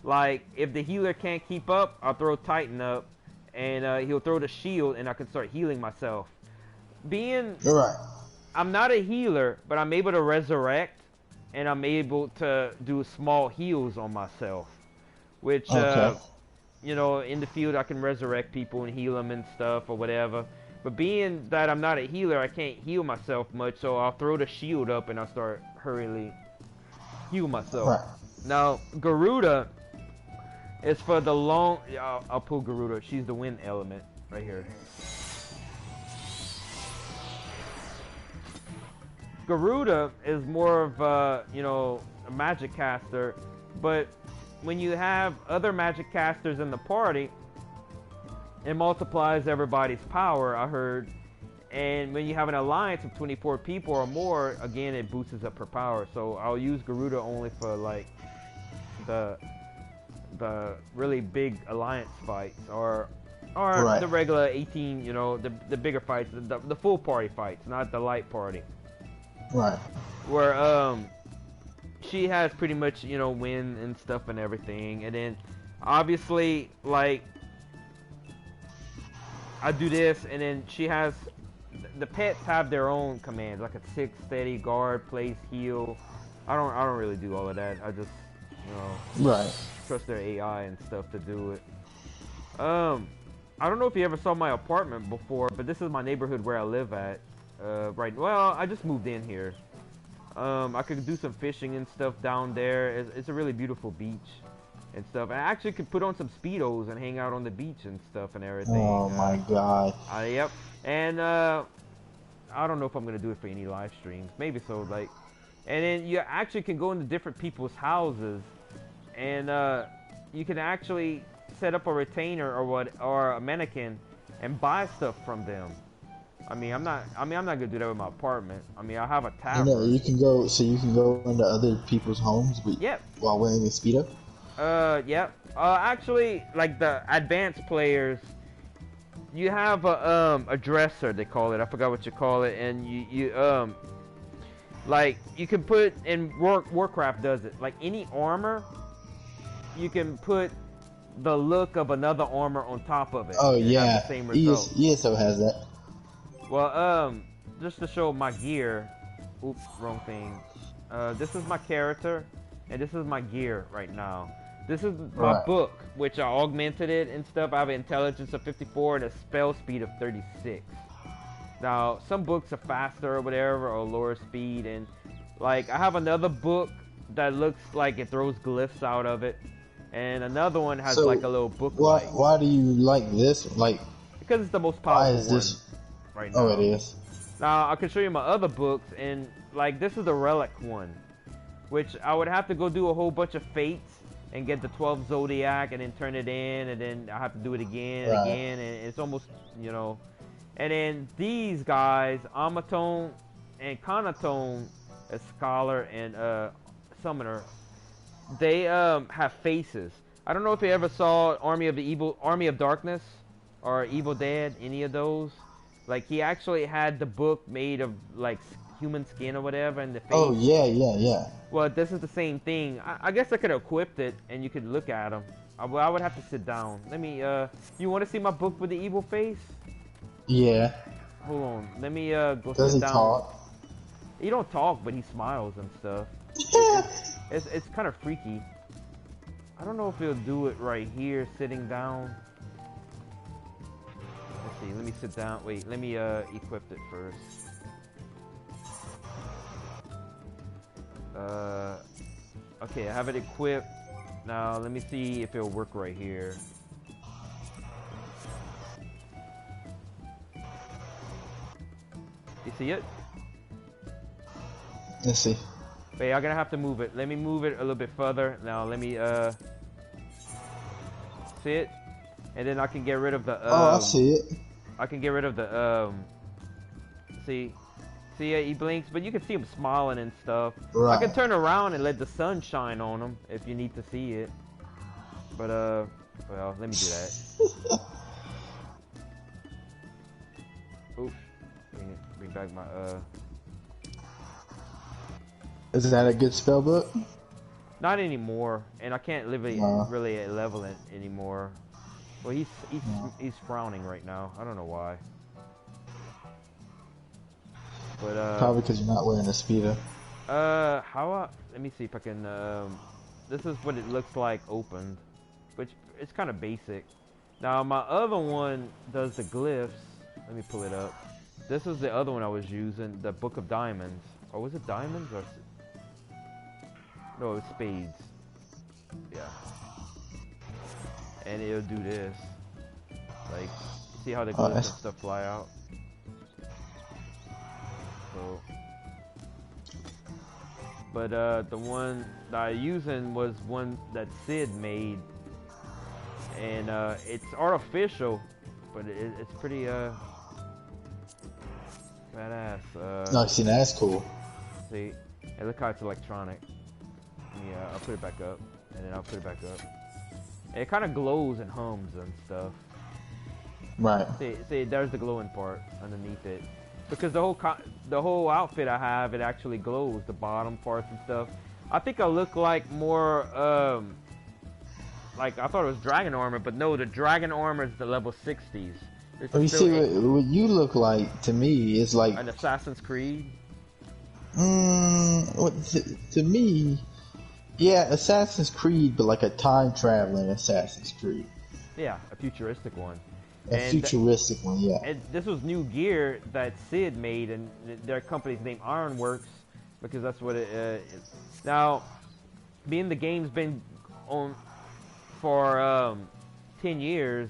like, if the healer can't keep up, I'll throw Titan up, and he'll throw the shield, and I can start healing myself. I'm not a healer, but I'm able to resurrect, and I'm able to do small heals on myself, which, you know, in the field I can resurrect people and heal them and stuff or whatever. But being that I'm not a healer, I can't heal myself much, so I'll throw the shield up and I'll start hurriedly heal myself. Now, Garuda is for the long... I'll pull Garuda. She's the wind element right here. Garuda is more of a, you know, a magic caster, but when you have other magic casters in the party, it multiplies everybody's power, I heard. And when you have an alliance of 24 people or more, again, it boosts up her power. So I'll use Garuda only for, like, the really big alliance fights, or the regular 18, you know, the bigger fights, the full party fights, not the light party. Right. Where she has pretty much, you know, wind and stuff and everything. And then obviously, like, I do this, and then she has, the pets have their own commands, like a 6 steady, guard, place, heal. I don't really do all of that. I just, you know, trust their AI and stuff to do it. I don't know if you ever saw my apartment before, but this is my neighborhood where I live at. Well, I just moved in here. I could do some fishing and stuff down there. It's a really beautiful beach and stuff. I actually could put on some Speedos and hang out on the beach and stuff and everything. Oh my god. Yep. And I don't know if I'm gonna do it for any live streams. Maybe so, like. And then you actually can go into different people's houses, and you can actually set up a retainer or a mannequin and buy stuff from them. I'm not gonna do that with my apartment. I mean, I have a tavern. You know, you can go into other people's homes while wearing a Speedo? Yep. Actually, like the advanced players, you have a dresser, they call it. I forgot what you call it. And you like, you can put, and Warcraft does it, like any armor, you can put the look of another armor on top of it. Oh yeah, the same result. ESO has that. Well, just to show my gear. Oops, wrong thing. This is my character, and this is my gear right now. This is my book, which I augmented it and stuff. I have an intelligence of 54 and a spell speed of 36. Now, some books are faster or whatever, or lower speed, and like I have another book that looks like it throws glyphs out of it, and another one has like a little book. Why do you like this? Like, because it's the most powerful one right now. Oh, it is. Now I can show you my other books, and like this is the relic one, which I would have to go do a whole bunch of fates and get the 12 zodiac and then turn it in, and then I have to do it again and again, and it's almost, you know. And then these guys, Amatone and Conatone, a scholar and summoner, they have faces. I don't know if you ever saw Army of Darkness or Evil Dead, any of those. Like, he actually had the book made of like human skin or whatever, and the face. Oh yeah. Well, this is the same thing. I guess I could have equipped it, and you could look at them. I would have to sit down. Let me. You want to see my book with the evil face? Yeah. Hold on. Let me go sit down. Does he talk? He don't talk, but he smiles and stuff. It's kind of freaky. I don't know if he'll do it right here, sitting down. Let's see. Let me sit down. Wait. Let me equip it first. Okay, I have it equipped. Now let me see if it'll work right here. You see it? Let's see. Wait, I'm gonna have to move it. Let me move it a little bit further. Now let me see it, and then I can get rid of the. Oh, I see it. I can get rid of the. See, he blinks, but you can see him smiling and stuff. Right. I can turn around and let the sun shine on him if you need to see it. But well, let me do that. Oops, bring back my Is that a good spell book? Not anymore, and I can't really level it anymore. Well, he's frowning right now. I don't know why. But probably because you're not wearing a speedo. Let me see if I can. This is what it looks like opened, which it's kind of basic. Now my other one does the glyphs. Let me pull it up. This is the other one I was using, the Book of Diamonds. Or was it diamonds or? No, it's spades. Yeah. And it'll do this. Like, see how the glyphs and stuff fly out? So, but the one that I'm using was one that Sid made, and it's artificial, but it's pretty badass. No, see, that's cool. See, and look how it's electronic. Yeah, I'll put it back up, and then I'll put it back up. And it kind of glows and hums and stuff. Right. See, there's the glowing part underneath it. Because the whole outfit I have, it actually glows, the bottom parts and stuff. I think I look like more, like I thought it was dragon armor, but no, the dragon armor is the level 60s. You see, what you look like to me is like an Assassin's Creed. To me, yeah, Assassin's Creed, but like a time traveling Assassin's Creed. Yeah, a futuristic one. Futuristic one, yeah. And this was new gear that Sid made, and their company's name Ironworks, because that's what it is. Now, being the game's been on for 10 years,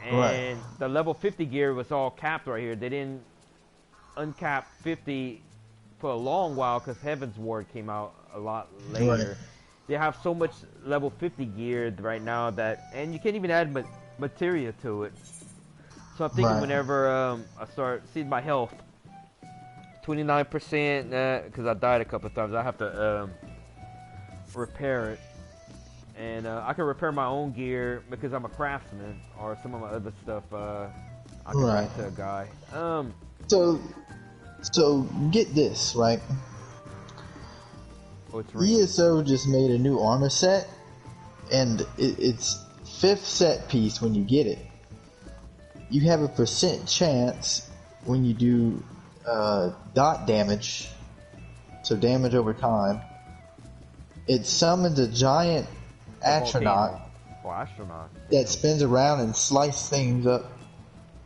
and the level 50 gear was all capped right here. They didn't uncap 50 for a long while because Heaven's Ward came out a lot later. Right. They have so much level 50 gear right now that, and you can't even add materia to it. So I'm thinking whenever I start seeing my health 29%, because I died a couple of times, I have to repair it, and I can repair my own gear because I'm a craftsman, or some of my other stuff I can rent to a guy. So get this right. ESO just made a new armor set, and it's 5th set piece when you get it. You have a % chance when you do dot damage, so damage over time, it summons a giant astronaut astronaut that spins around and slices things up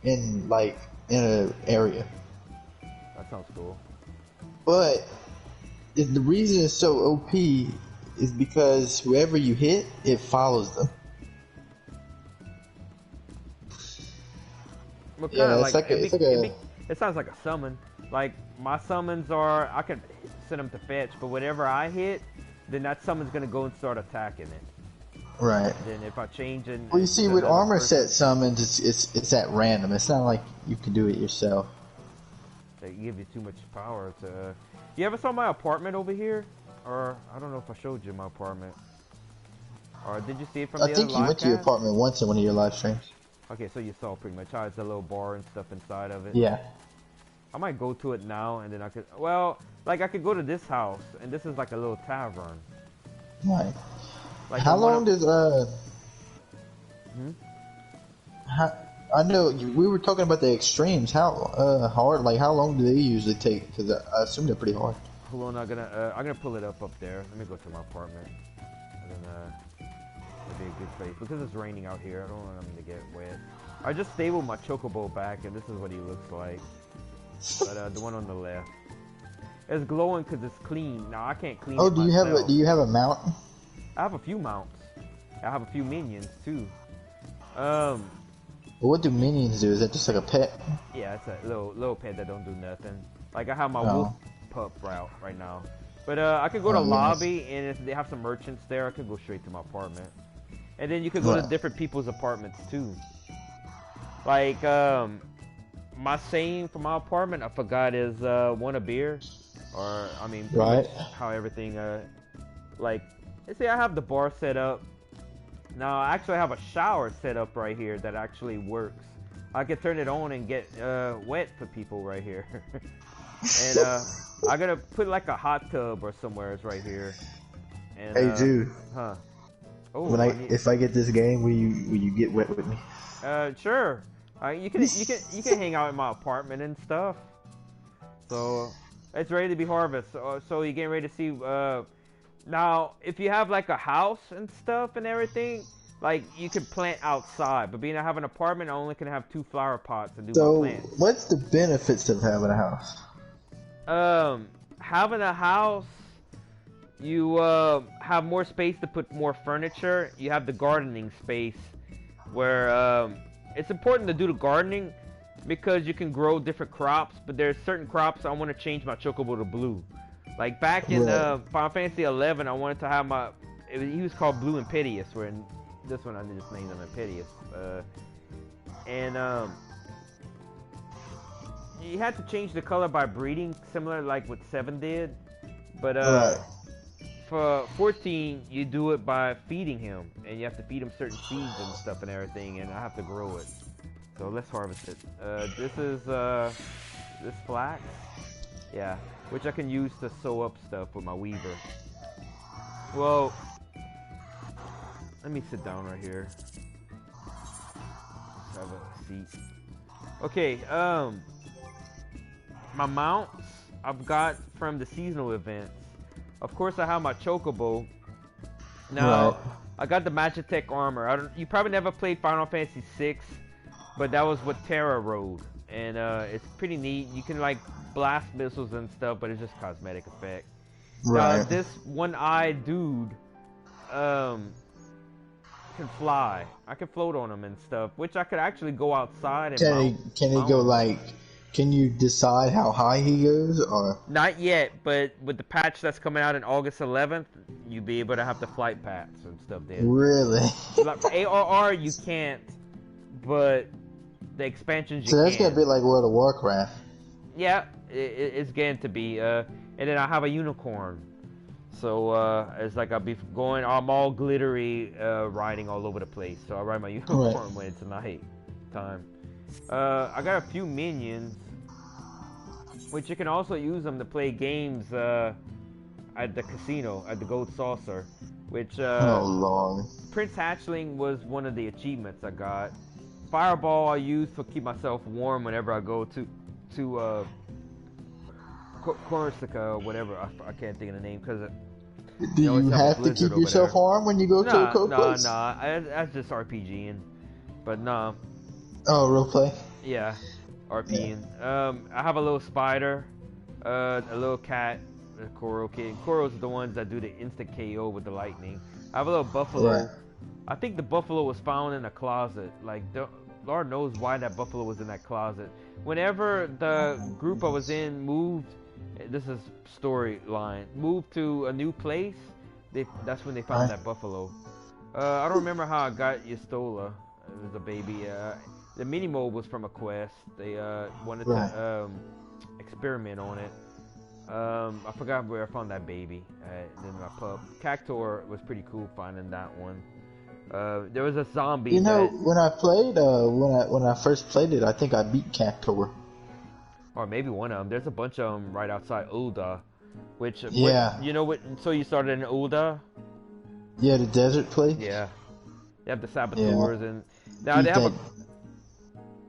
in an area. That sounds cool. But the reason it's so OP is because whoever you hit, it follows them. Well, Yeah, it sounds like a summon. Like, my summons are, I can send them to fetch, but whatever I hit, then that summon's gonna go and start attacking it. Right. And then if I change it... Well, you see, with armor set summons, it's at random. It's not like you can do it yourself. They give you too much power to... You ever saw my apartment over here? Or, I don't know if I showed you my apartment. Or did you see it from the other I think you went to your apartment once in one of your live streams. Okay, so you saw pretty much how it's a little bar and stuff inside of it. Yeah. I might go to it now, and then I could... Well, like, I could go to this house, and this is like a little tavern. Right. Like, how long does, I know, we were talking about the extremes. How, hard, like, how long do they usually take? Because I assume they're pretty hard. Hold on, I'm gonna pull it up there. Let me go to my apartment. And then, it'll be a good place. Because it's raining out here, I don't want them to get wet. I just stabled my chocobo back, and this is what he looks like. But, the one on the left. It's glowing because it's clean. Now, I can't clean it myself. Do you have a mount? I have a few mounts. I have a few minions, too. What do minions do? Is that just like a pet? Yeah, it's a little pet that don't do nothing. Like, I have my wolf pup route right now. But I could go to lobby, and if they have some merchants there, I could go straight to my apartment. And then you could go to different people's apartments, too. Like, my saying for my apartment, I forgot, is want a beer? Or, I mean, how everything, like, let's say I have the bar set up. Now, I actually have a shower set up right here that actually works. I could turn it on and get wet for people right here. And I'm gonna put like a hot tub or somewhere is right here. And, hey, dude. Huh? Oh, if I get this game, will you get wet with me? Sure. You can hang out in my apartment and stuff. So it's ready to be harvested. So you're getting ready to see. Now, if you have like a house and stuff and everything, like you can plant outside. But being I have an apartment, I only can have 2 flower pots and do my plants. So, what's the benefits of having a house? Having a house, you have more space to put more furniture. You have the gardening space, where it's important to do the gardening because you can grow different crops. But there's certain crops I want to change my chocobo to blue. Like back in Final Fantasy XI, I wanted to have he was called Blue Impedious, where in this one I just named him Impedious. You had to change the color by breeding, similar like what 7 did. But for 14, you do it by feeding him, and you have to feed him certain seeds and stuff and everything, and I have to grow it. So let's harvest it. This is this flax, yeah, which I can use to sew up stuff with my weaver. Well, let me sit down right here. Let's have a seat. Okay, my mounts I've got from the seasonal events. Of course, I have my chocobo. Now, I got the Magitech armor. You probably never played Final Fantasy VI, but that was what Terra rode, and it's pretty neat. You can like blast missiles and stuff, but it's just cosmetic effect. Now, this one-eyed dude can fly. I can float on him and stuff, which I could actually go outside and Can he go like? Can you decide how high he goes, or not yet? But with the patch that's coming out in August 11th, you'll be able to have the flight paths and stuff there. Really? Like ARR, you can't, but the expansions you can. So that's gonna be like World of Warcraft. Yeah, it's going to be. And then I have a unicorn, so it's like I'll be going. I'm all glittery, riding all over the place. So I ride my unicorn when it's night time. I got a few minions, which you can also use them to play games at the casino, at the Gold Saucer, which oh Lord. Prince Hatchling was one of the achievements I got. Fireball I use to keep myself warm whenever I go to to Corsica or whatever. I can't think of the name because Do you have to keep yourself armed when you go to a cold place? Nah. That's just RPGing. But nah. Oh, role play. Yeah, RPing. Yeah. I have a little spider, a little cat, a Koro kid. Koros are the ones that do the instant KO with the lightning. I have a little buffalo. Right. I think the buffalo was found in a closet. Like, Lord knows why that buffalo was in that closet. Whenever the group I was in moved, this is storyline, moved to a new place, that's when they found that buffalo. I don't remember how I got Yestola. It was a baby. The mini mold was from a quest. They wanted to experiment on it. I forgot where I found that baby. Then my pup. Cactor was pretty cool finding that one. There was a zombie. You know, when I played, when I first played it, I think I beat Cactor. Or maybe one of them. There's a bunch of them right outside Ulda. Which, yeah. What? So you started in Ulda? Yeah, the desert place. Yeah. They have the saboteurs and now they have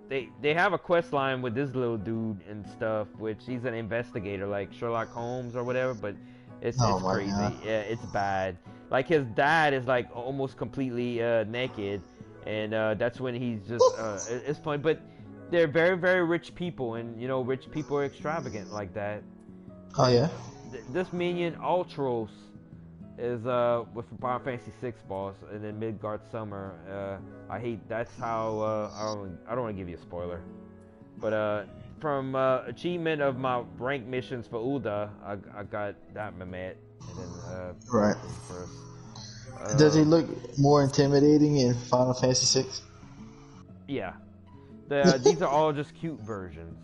they have a quest line with this little dude and stuff, which he's an investigator like Sherlock Holmes or whatever, but it's crazy. God. Yeah, it's bad. Like his dad is like almost completely naked, and that's when he's just it's funny, but they're very, very rich people, and rich people are extravagant like that. Oh yeah. This minion Ultros is with Final Fantasy VI boss, and then Midgard Summer. I hate. That's how. I don't want to give you a spoiler, but from achievement of my rank missions for Ulda, I got that Mehmet, and then right. Does he look more intimidating in Final Fantasy VI? Yeah. These are all just cute versions,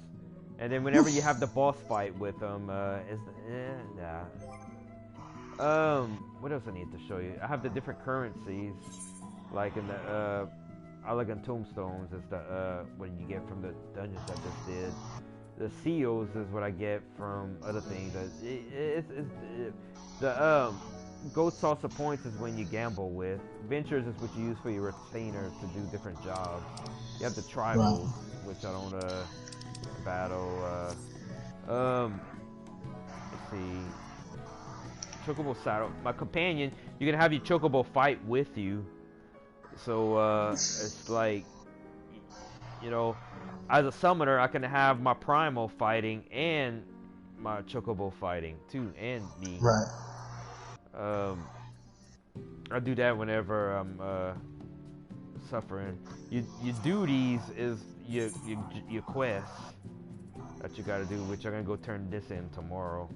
and then whenever you have the boss fight with them, what else I need to show you? I have the different currencies, like in the Elegant Tombstones is the what you get from the dungeons I just did. The seals is what I get from other things. The gold sauce of points is when you gamble with. Ventures is what you use for your retainers to do different jobs. You have the tribals, which I don't battle. Let's see. Chocobo saddle. My companion, you're gonna have your chocobo fight with you. So it's like, as a summoner, I can have my primal fighting and my chocobo fighting too, and me. Right. I do that whenever I'm suffering. Your duties is your quests that you gotta do, which I'm gonna go turn this in tomorrow.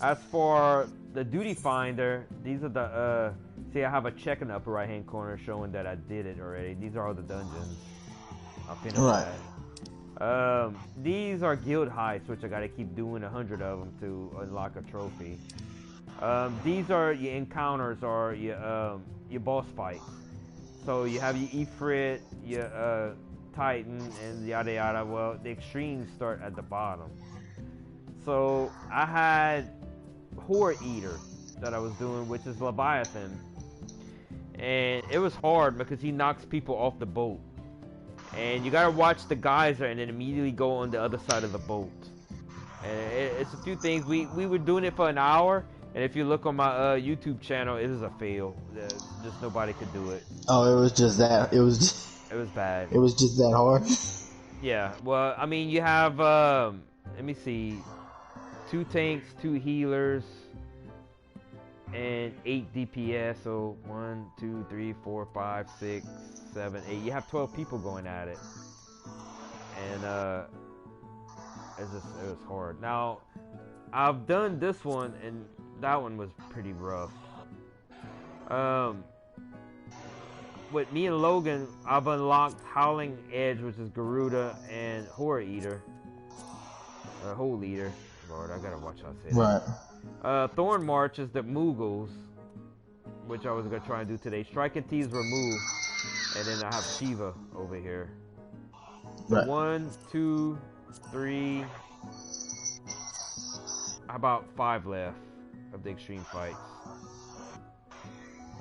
As for the duty finder, these are the see, I have a check in the upper right hand corner showing that I did it already. These are all the dungeons. I'll finish that. These are guild heists, which I gotta keep doing 100 of them to unlock a trophy. These are your encounters or your boss fights. So you have your Ifrit, your Titan, and yada yada. Well, the extremes start at the bottom. So I had Horde Eater that I was doing, which is Leviathan, and it was hard because he knocks people off the boat, and you gotta watch the geyser and then immediately go on the other side of the boat. And it's a few things. We were doing it for an hour. And if you look on my YouTube channel, it is a fail. Just nobody could do it. Oh, it was just that. It was bad. It was just that hard. Yeah. Well, I mean, you have let me see, 2 tanks, 2 healers, and 8 DPS. So 1, 2, 3, 4, 5, 6, 7, 8. You have 12 people going at it, and it was hard. Now, I've done this one and that one was pretty rough. With me and Logan, I've unlocked Howling Edge, which is Garuda, and Horror Eater. Hole Eater. Lord, I gotta watch how I say that. Right. Thorn March is the Mughals, which I was gonna try and do today. Strike and T is remove, and then I have Shiva over here. So 1, 2, 3. About 5 left of the extreme fights.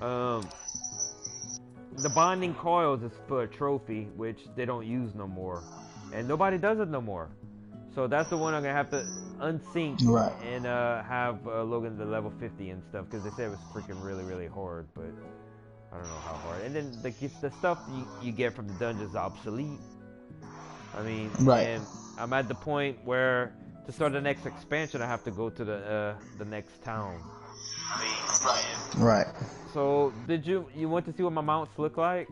The bonding coils is for a trophy, which they don't use no more. and nobody does it no more. So that's the one I'm gonna have to unsync Right. and have Logan to level 50 and stuff, because they said it was freaking really hard, but I don't know how hard. And then the stuff you get from the dungeons is obsolete. I mean, Right. and I'm at the point where to start the next expansion, I have to go to the next town. Right. So did you want to see what my mounts look like?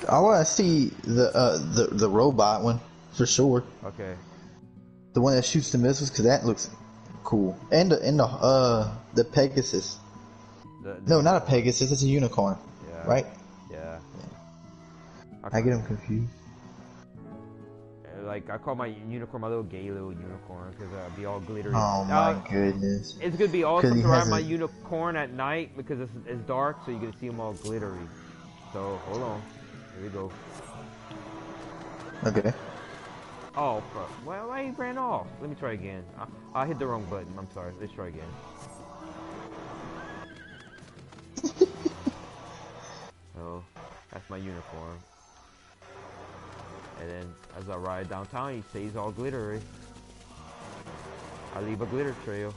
I want to see the robot one for sure. Okay. The one that shoots the missiles, because that looks cool. And the Pegasus. No, not a Pegasus. It's a unicorn. Yeah. Right? Yeah. I get them confused. Like, I call my unicorn my little gay little unicorn, because it'll be all glittery. Oh my goodness. It's gonna be awesome to ride my a... unicorn at night, because it's dark, so you're gonna see them all glittery. So hold on, here we go. Okay. Oh fuck! Well, I ran off. Let me try again. I hit the wrong button. I'm sorry. Let's try again. So that's my unicorn. And then as I ride downtown, he stays all glittery. I leave a glitter trail.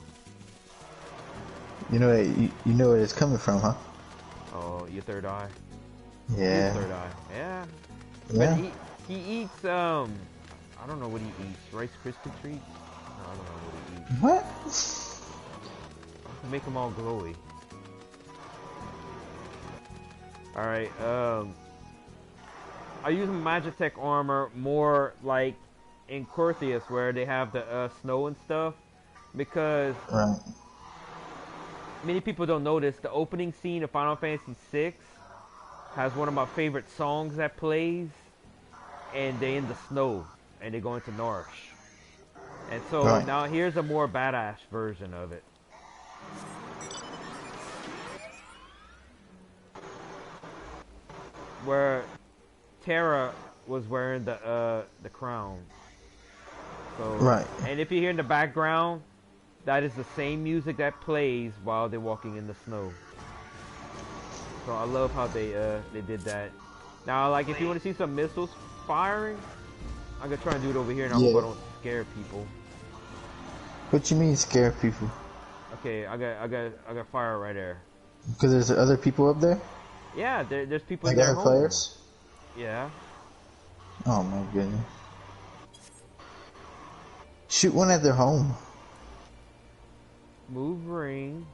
You know where it's coming from, huh? Oh, your third eye. Yeah. His third eye. Yeah. Yeah. But he eats I don't know what he eats. Rice Krispie treats? No, I don't know what he eats. What? To make them all glowy. All right. I use Magitech armor more like in Cortheus, where they have the snow and stuff, because Right. many people don't notice the opening scene of Final Fantasy VI has one of my favorite songs that plays, and they in the snow and they go into Norsh, and so Right. now here's a more badass version of it. Where Terra was wearing the crown. So, Right. and if you hear in the background, that is the same music that plays while they're walking in the snow. So I love how they did that. Now, like, if you want to see some missiles firing, I'm gonna try and do it over here, and I hope I don't scare people. What you mean scare people? Okay, I got fire right there. Because there's other people up there? Yeah, there's people Like in their other home. players? Yeah. Oh my goodness. Shoot one at their home. Move ring.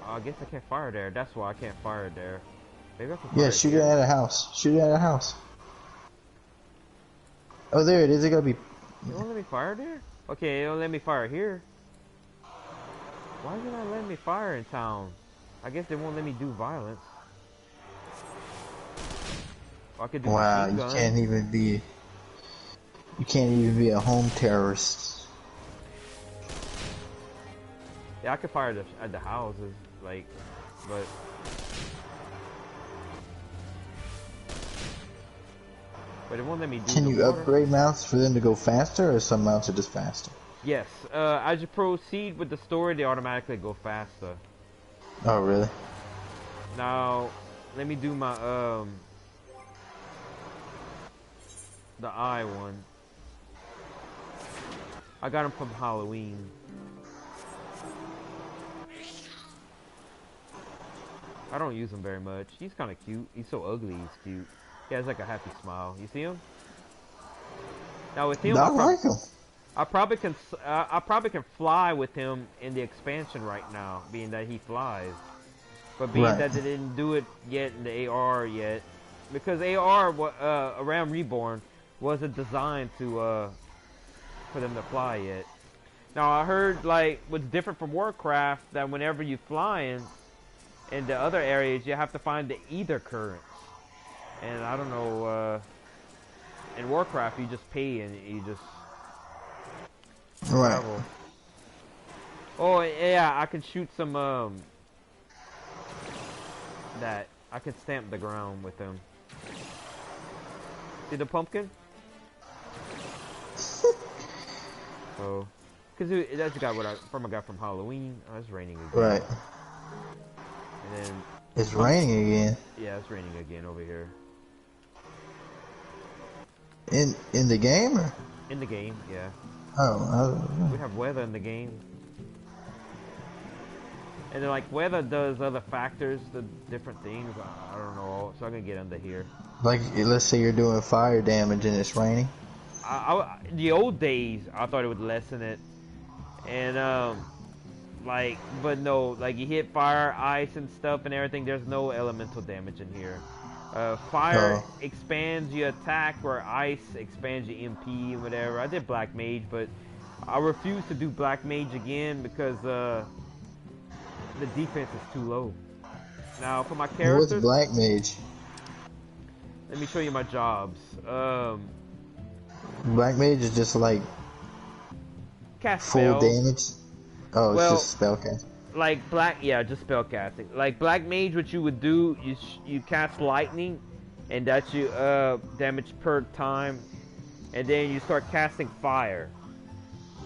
I guess I can't fire there. That's why I can't fire there. Maybe I can fire Shoot here. it at a house. Shoot it at a house. Oh, there it is. It gotta be. It won't let me fire there? Okay, it won't let me fire here. Why is it not letting me fire in town? I guess they won't let me do violence. I could do Wow, machine you gun. can't even be. You can't even be a home terrorist. Yeah, I could fire at the houses, like, but. But it won't let me do Can the you water. upgrade mounts for them to go faster, or some mounts are just faster? Yes. As you proceed with the story, they automatically go faster. Oh, really? Now, let me do my the eye one. I got him from Halloween. I don't use him very much. He's kind of cute. He's so ugly. He's cute. He has like a happy smile. You see him? Now with him, I like him. I probably can fly with him in the expansion right now, being that he flies. But being that they didn't do it yet in the AR yet, because AR around Reborn wasn't designed to for them to fly yet. Now I heard like what's different from Warcraft, that whenever you flying in the other areas, you have to find the ether currents, and I don't know. In Warcraft, you just pay and you just travel. Oh yeah, I can shoot some that I can stamp the ground with them. See the pumpkin? So, because that's got what I got from Halloween. Oh, it's raining again. Right. And then it's raining again. Yeah, it's raining again over here. In the game? Or? In the game, yeah. Oh, We have weather in the game. And then like weather does other factors, the different things. I don't know, so I'm gonna get under here. like let's say you're doing fire damage and it's raining. The old days, I thought it would lessen it, and like, but no, like you hit fire, ice, and stuff and everything. There's no elemental damage in here. Fire expands your attack, where ice expands your MP and whatever. I did Black Mage, but I refuse to do Black Mage again because the defense is too low. Now for my characters, What's Black Mage? let me show you my jobs. Black Mage is just like Cast full spells. damage. Oh, Well, it's just spellcast. Like just spell casting. Like Black Mage, what you would do, you cast lightning, and that's you damage per time, and then you start casting fire.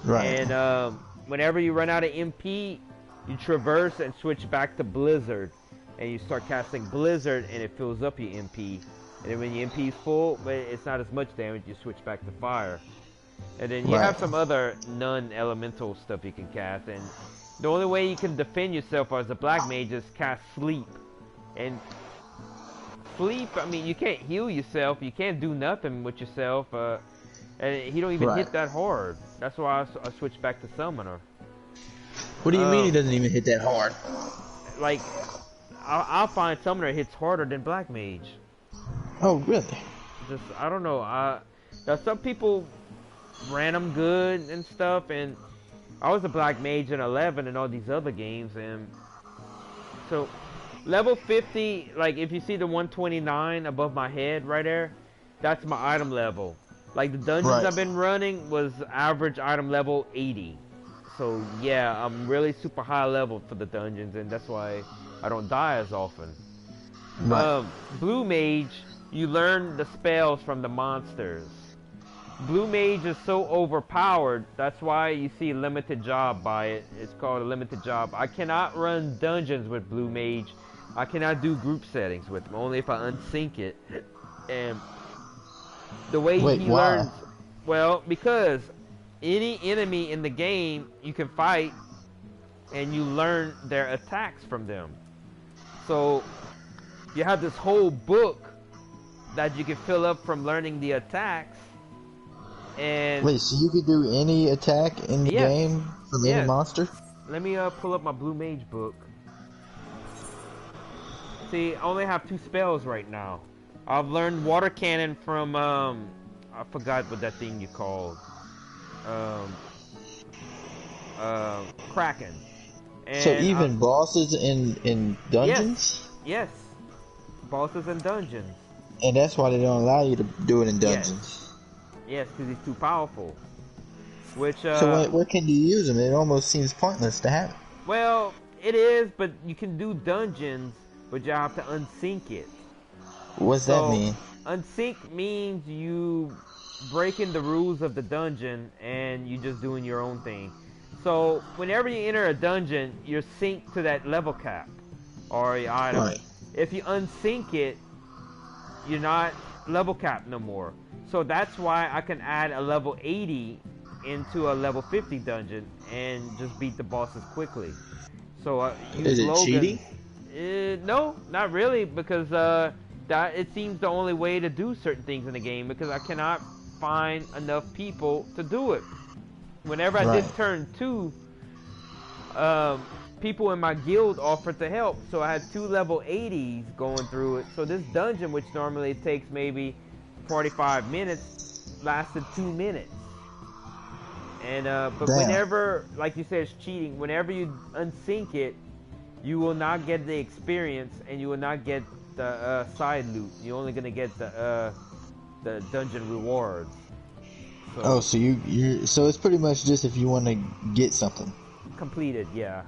Right. And whenever you run out of MP, you traverse and switch back to Blizzard, and you start casting Blizzard, and it fills up your MP. And then when your MP is full, but it's not as much damage, you switch back to fire. And then you have some other non-elemental stuff you can cast, and the only way you can defend yourself as a Black Mage is cast Sleep. And Sleep, I mean, you can't heal yourself, you can't do nothing with yourself, and he don't even hit that hard. That's why I switched back to Summoner. What do you mean he doesn't even hit that hard? Like, I'll find Summoner hits harder than Black Mage. Oh, really? Just, I don't know. Now some people ran them good and stuff, and I was a Black Mage in 11 and all these other games, and so level 50, like if you see the 129 above my head right there, that's my item level. Like the dungeons I've been running was average item level 80. So yeah, I'm really super high level for the dungeons, and that's why I don't die as often. Blue Mage, you learn the spells from the monsters. Blue Mage is so overpowered, that's why you see limited job by it. It's called a limited job. I cannot run dungeons with Blue Mage. I cannot do group settings with him, only if I unsync it. And the way he learns, well, because any enemy in the game you can fight and you learn their attacks from them. So you have this whole book that you can fill up from learning the attacks. And wait, so you could do any attack in the game from any monster? Let me pull up my Blue Mage book. See, I only have 2 spells right now. I've learned Water Cannon from I forgot what that thing you called. Kraken. And so even bosses in dungeons? Yes. Bosses in dungeons. And that's why they don't allow you to do it in dungeons. Yes, because he's too powerful. Which so where can you use him? It almost seems pointless to have it. Well, it is, but you can do dungeons, but you have to unsync it. What's that mean? Unsync means you breaking the rules of the dungeon and you just doing your own thing. So whenever you enter a dungeon, you're synced to that level cap or your item. Right. If you unsync it, you're not level capped no more. So that's why I can add a level 80 into a level 50 dungeon and just beat the bosses quickly. So is it cheating? No, not really, because that it seems the only way to do certain things in the game, because I cannot find enough people to do it. Whenever I did turn 2, people in my guild offered to help, so I had 2 level 80s going through it. So this dungeon, which normally takes maybe 45 minutes, lasted 2 minutes. And but whenever, like you said, it's cheating. Whenever you unsync it, you will not get the experience, and you will not get the side loot. You're only gonna get the dungeon rewards. So, so it's pretty much just if you want to get something completed, yeah.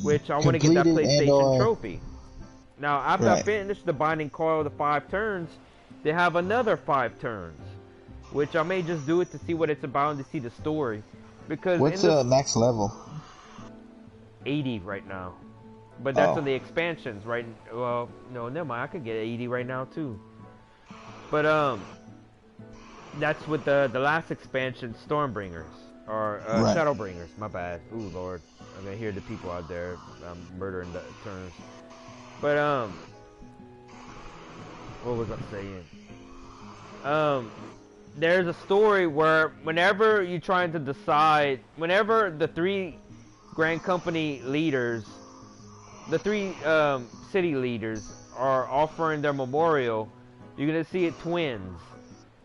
Which I want to get that PlayStation trophy. Now after I finish the Binding Coil, the 5 turns, they have another 5 turns, which I may just do it to see what it's about and to see the story. Because what's the max level? 80 right now, but that's on the expansions, right? Well, no, never mind. I could get 80 right now too. But that's with the last expansion, Stormbringers or Right. Shadowbringers. My bad. Ooh Lord, I'm gonna hear the people out there murdering the terms. But what was I saying? There's a story where whenever you're trying to decide, whenever the three Grand Company leaders, the three city leaders are offering their memorial, you're gonna see it twins.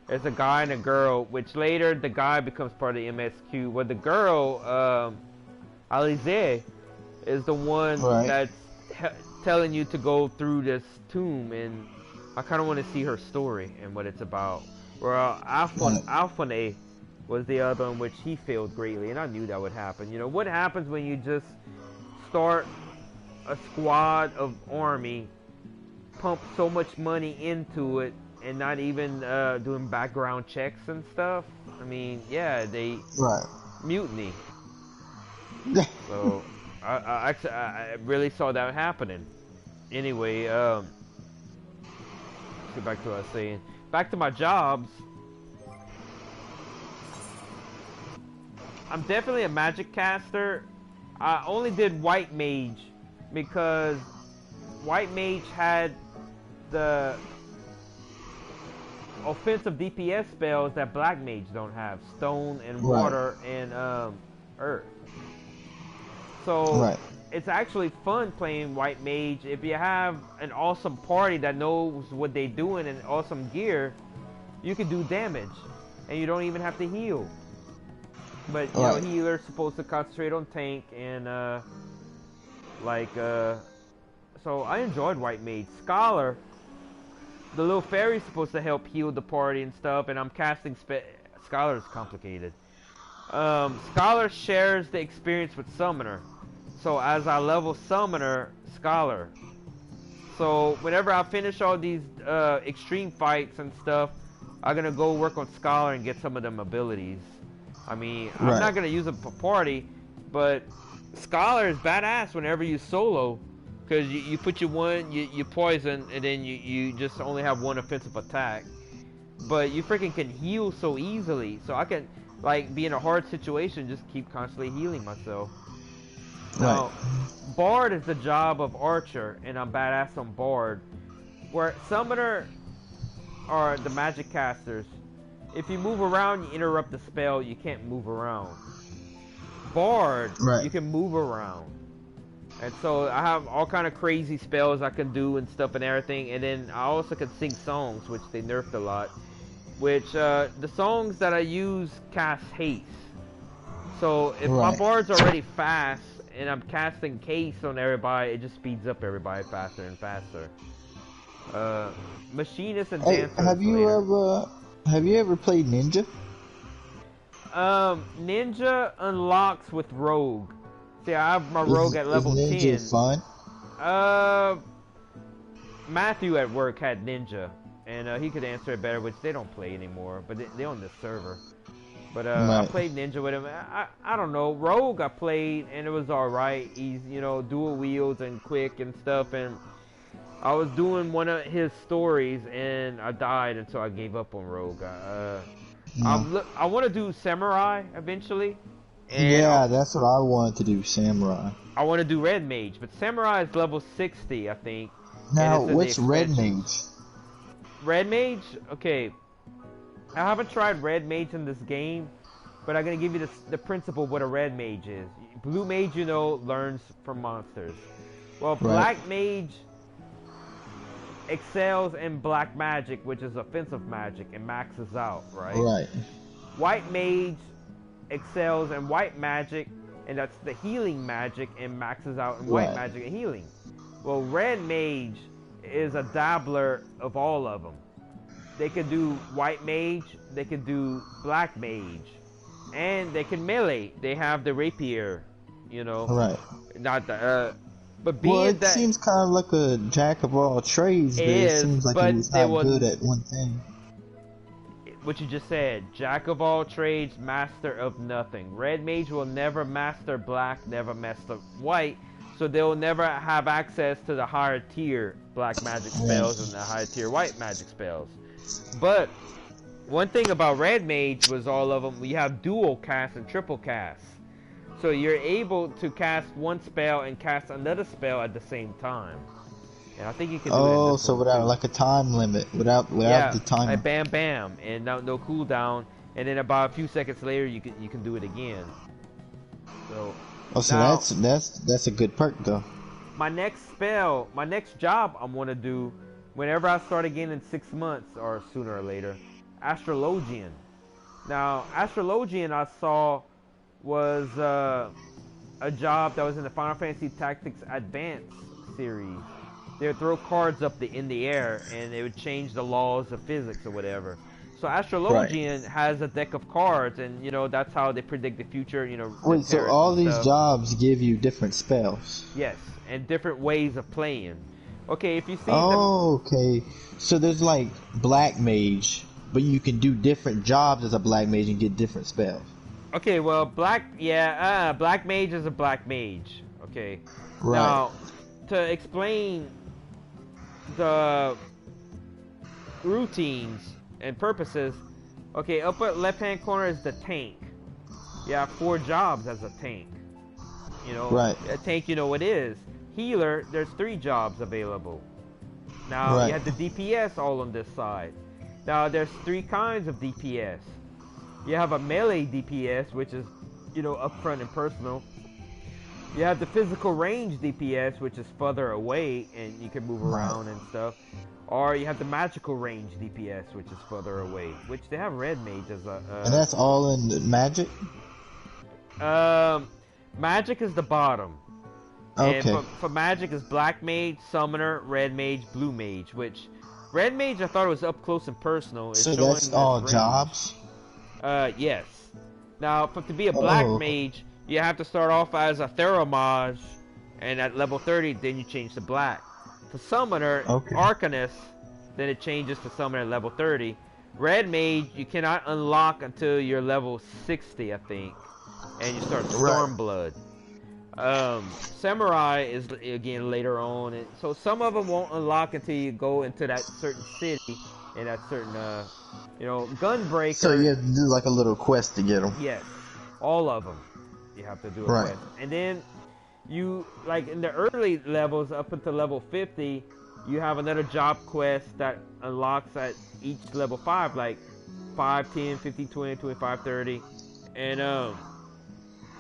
There's a guy and a girl, which later the guy becomes part of the MSQ. Well, the girl, Alize, is the one that's telling you to go through this tomb, and I kind of want to see her story and what it's about. Well, Alphane was the other in which he failed greatly, and I knew that would happen. You know, what happens when you just start a squad of army, pump so much money into it, and not even doing background checks and stuff? I mean, yeah, they mutiny. So, I really saw that happening. Anyway, let's get back to what I was saying. Back to my jobs. I'm definitely a magic caster. I only did White Mage because White Mage had the offensive DPS spells that Black Mage don't have. Stone and water and earth. So it's actually fun playing White Mage. If you have an awesome party that knows what they're doing and awesome gear, you can do damage, and you don't even have to heal. But you know, healer's supposed to concentrate on tank and so I enjoyed White Mage. Scholar, the little fairy's supposed to help heal the party and stuff, and I'm casting Scholar is complicated. Scholar shares the experience with Summoner. So as I level Summoner, Scholar. So whenever I finish all these extreme fights and stuff, I'm gonna go work on Scholar and get some of them abilities. I mean, I'm not gonna use it for party, but Scholar is badass whenever you solo, because you put your one, you poison, and then you just only have one offensive attack. But you freaking can heal so easily, so I can, like, be in a hard situation, just keep constantly healing myself. Now, Bard is the job of Archer, and I'm badass on Bard. Where Summoner are the magic casters. If you move around, you interrupt the spell, you can't move around. Bard, you can move around. And so I have all kind of crazy spells I can do and stuff and everything. And then I also can sing songs, which they nerfed a lot. Which, the songs that I use cast haste. So if my Bard's already fast, and I'm casting Case on everybody, it just speeds up everybody faster and faster. Machinist and Dancer. Have you ever played Ninja? Ninja unlocks with Rogue. See, I have my Rogue at level 10. Is Ninja fun? Matthew at work had Ninja, and he could answer it better, which they don't play anymore, but they're on this server. But I played Ninja with him. I don't know. Rogue I played, and it was alright. He's, you know, dual wields and quick and stuff. And I was doing one of his stories, and I died, and so I gave up on Rogue. I want to do Samurai eventually. And yeah, that's what I wanted to do, Samurai. I want to do Red Mage, but Samurai is level 60, I think. Now, what's Red Mage? Red Mage? Okay. I haven't tried Red Mage in this game, but I'm going to give you the principle of what a Red Mage is. Blue Mage, you know, learns from monsters. Well, Black Mage excels in Black Magic, which is offensive magic, and maxes out, right? White Mage excels in White Magic, and that's the healing magic, and maxes out in White Magic and healing. Well, Red Mage is a dabbler of all of them. They can do White Mage, they can do Black Mage, and they can melee. They have the rapier, you know. Not the, but being it seems kind of like a jack of all trades, but it seems like he's not good at one thing. What you just said, jack of all trades, master of nothing. Red Mage will never master Black, never master White, so they'll never have access to the higher tier Black Magic spells and the higher tier White Magic spells. But One thing about Red Mage was all of them, you have dual cast and triple cast. So you're able to cast one spell and cast another spell at the same time. And I think you can do it in this so one without too. like a time limit, without Yeah, the timer. like bam bam, and no cooldown, and then about a few seconds later you can do it again. So now, that's a good perk though. my next spell, my next job I'm gonna do whenever I start again in 6 months or sooner or later, Astrologian. Now, Astrologian I saw was a job that was in the Final Fantasy Tactics Advance series. They would throw cards up in the air, and it would change the laws of physics or whatever. So Astrologian has a deck of cards, and you know that's how they predict the future. You know. Wait, so all these jobs give you different spells? Yes, and different ways of playing. Okay, if you see. Okay. So there's like Black Mage, but you can do different jobs as a Black Mage and get different spells. Okay, well, Black Mage is a Black Mage. Okay. Right. Now, to explain the routines and purposes, okay, upper left-hand corner is the tank. You have 4 jobs as a tank. You know, right. A tank, you know what it is. Healer, there's 3 jobs available. Now, you have the DPS all on this side. Now, there's 3 kinds of DPS. You have a melee DPS, which is, you know, upfront and personal. You have the physical range DPS, which is further away and you can move around and stuff. Or you have the magical range DPS, which is further away. Which they have Red Mage as a... and that's all in Magic? Magic is the bottom. Okay. And for Magic is Black Mage, Summoner, Red Mage, Blue Mage. Which, Red Mage I thought it was up close and personal. So that's all range. Jobs? Yes. Now, to be a Black Mage, you have to start off as a Theramage, and at level 30, then you change to Black. For Summoner, Arcanist, then it changes to Summoner at level 30. Red Mage, you cannot unlock until you're level 60, I think, and you start Stormblood. Samurai is, again, later on, and so some of them won't unlock until you go into that certain city, and that certain, you know, Gunbreaker. So you have to do like a little quest to get them. Yes, all of them. You have to do a quest. And then you, like in the early levels up until level 50, you have another job quest that unlocks at each level 5, like 5, 10, 15, 20, 25, 30. And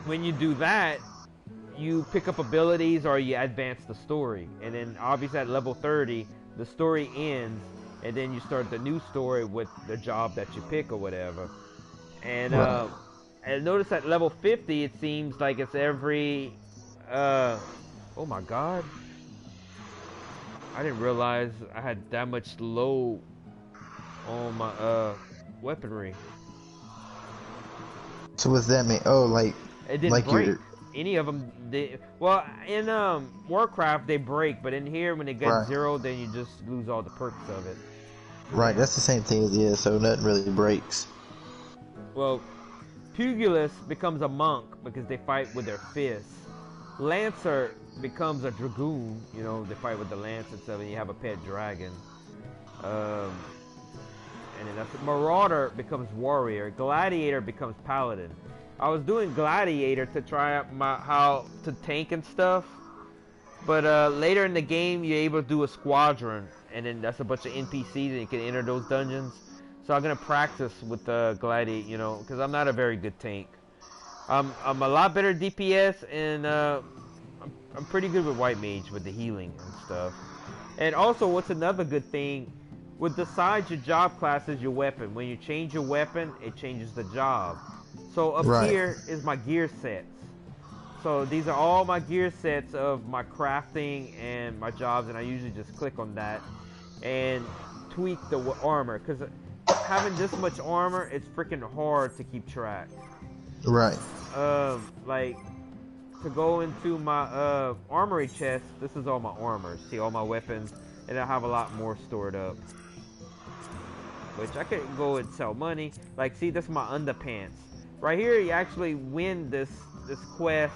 when you do that, you pick up abilities or you advance the story. And then obviously at level 30, the story ends, and then you start the new story with the job that you pick or whatever. And and notice at level 50, it seems like it's every, oh my god. I didn't realize I had that much load on my, weaponry. So what's that mean? Oh, like, it didn't break. Any of them, well, in, Warcraft, they break, but in here, when it gets 0, then you just lose all the perks of it. Right, that's the same thing as it is, so nothing really breaks. Well, Pugilist becomes a monk because they fight with their fists. Lancer becomes a dragoon, you know, they fight with the lance and stuff, and you have a pet dragon. And then that's Marauder becomes warrior. Gladiator becomes paladin. I was doing Gladiator to try out how to tank and stuff, but later in the game you're able to do a squadron, and then that's a bunch of NPCs and you can enter those dungeons. So I'm gonna practice with the Gladiator, you know, because I'm not a very good tank. I'm a lot better DPS, and I'm pretty good with White Mage with the healing and stuff. And also, what's another good thing, with the size your job class is your weapon. When you change your weapon, it changes the job. So up here is my gear sets. So these are all my gear sets of my crafting and my jobs, and I usually just click on that and tweak the armor, because having this much armor, it's freaking hard to keep track. Right. Like, to go into my armory chest, this is all my armor. See, all my weapons, and I have a lot more stored up, which I could go and sell money. Like, see, this is my underpants. Right here, you actually win this quest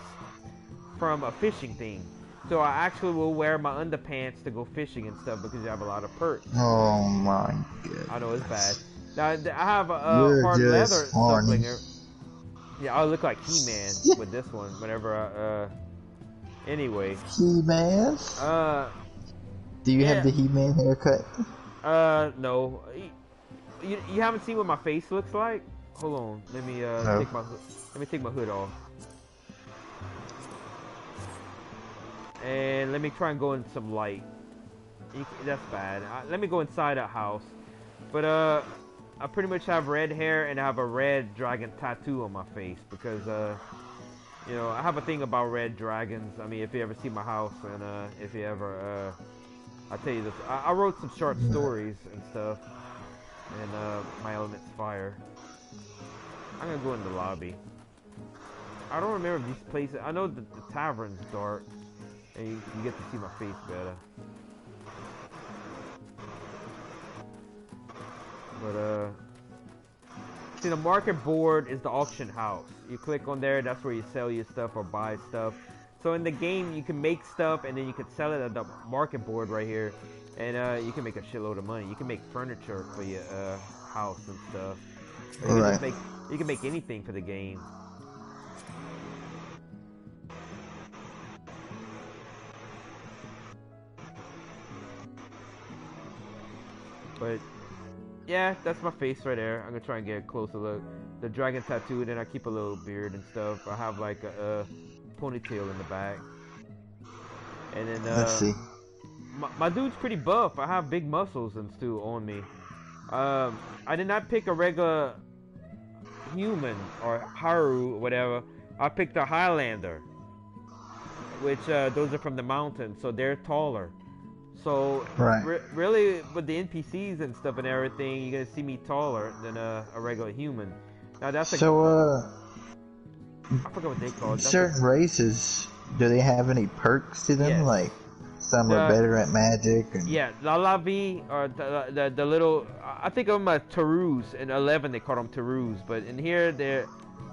from a fishing thing. So I actually will wear my underpants to go fishing and stuff because you have a lot of perks. Oh my god. I know it's bad. Now I have You're hard leather just horny. stuffing. Yeah, I look like He-Man with this one. Whenever anyway. He-Man? Uh, Do you have yeah. the He-Man haircut? No. You haven't seen what my face looks like? Hold on. Let me No. take my hood off. And let me try and go in some light. That's bad. Let me go inside a house. But I pretty much have red hair and I have a red dragon tattoo on my face because you know, I have a thing about red dragons. I mean, if you ever see my house and if you ever I'll tell you this. I wrote some short stories and stuff. And my element's fire. I'm gonna go in the lobby. I don't remember these places. I know that the tavern's dark. And you get to see my face better. But see, the market board is the auction house. You click on there, that's where you sell your stuff or buy stuff. So in the game, you can make stuff and then you can sell it at the market board right here. And you can make a shitload of money. You can make furniture for your house and stuff. You can make anything for the game. But yeah, that's my face right there. I'm gonna try and get a closer look. The dragon tattoo, and then I keep a little beard and stuff. I have like a ponytail in the back. And then Let's see. my dude's pretty buff. I have big muscles and still on me. I did not pick a regular human or Haru or whatever. I picked a Highlander, which those are from the mountains, so they're taller. So really, with the NPCs and stuff and everything, you're gonna see me taller than a regular human. Now that's I forgot what they call it. Certain races, do they have any perks to them? Yes. Like some are better at magic. And... Yeah, Lalavi or the little. I think of them as Tarus. In 11 they call them Tarus, but in here they're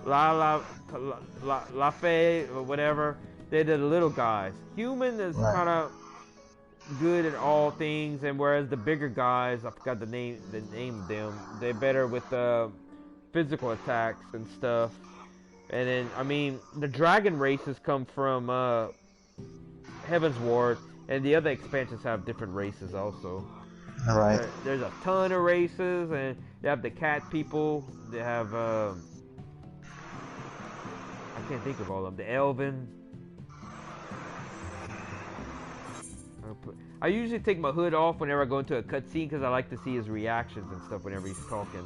Lafe or whatever. They're the little guys. Human is kind of good at all things, and whereas the bigger guys, I forgot the name of them, they're better with physical attacks and stuff. And then I mean the dragon races come from Heaven's Ward, and the other expansions have different races also. Alright. There's a ton of races, and they have the cat people, they have I can't think of all of them, the elven. I usually take my hood off whenever I go into a cutscene because I like to see his reactions and stuff whenever he's talking.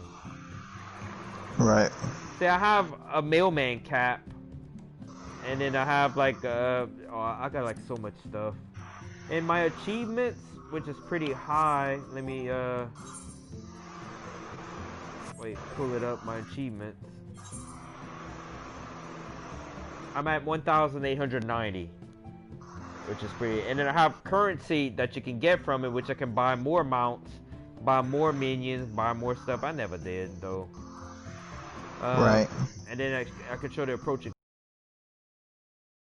Right. See, I have a mailman cap, and then I have like I got like so much stuff. And my achievements, which is pretty high. Let me wait, pull it up. My achievements. I'm at 1,890. Which is pretty, and then I have currency that you can get from it, which I can buy more mounts, buy more minions, buy more stuff. I never did though. Right. And then I can show the approach.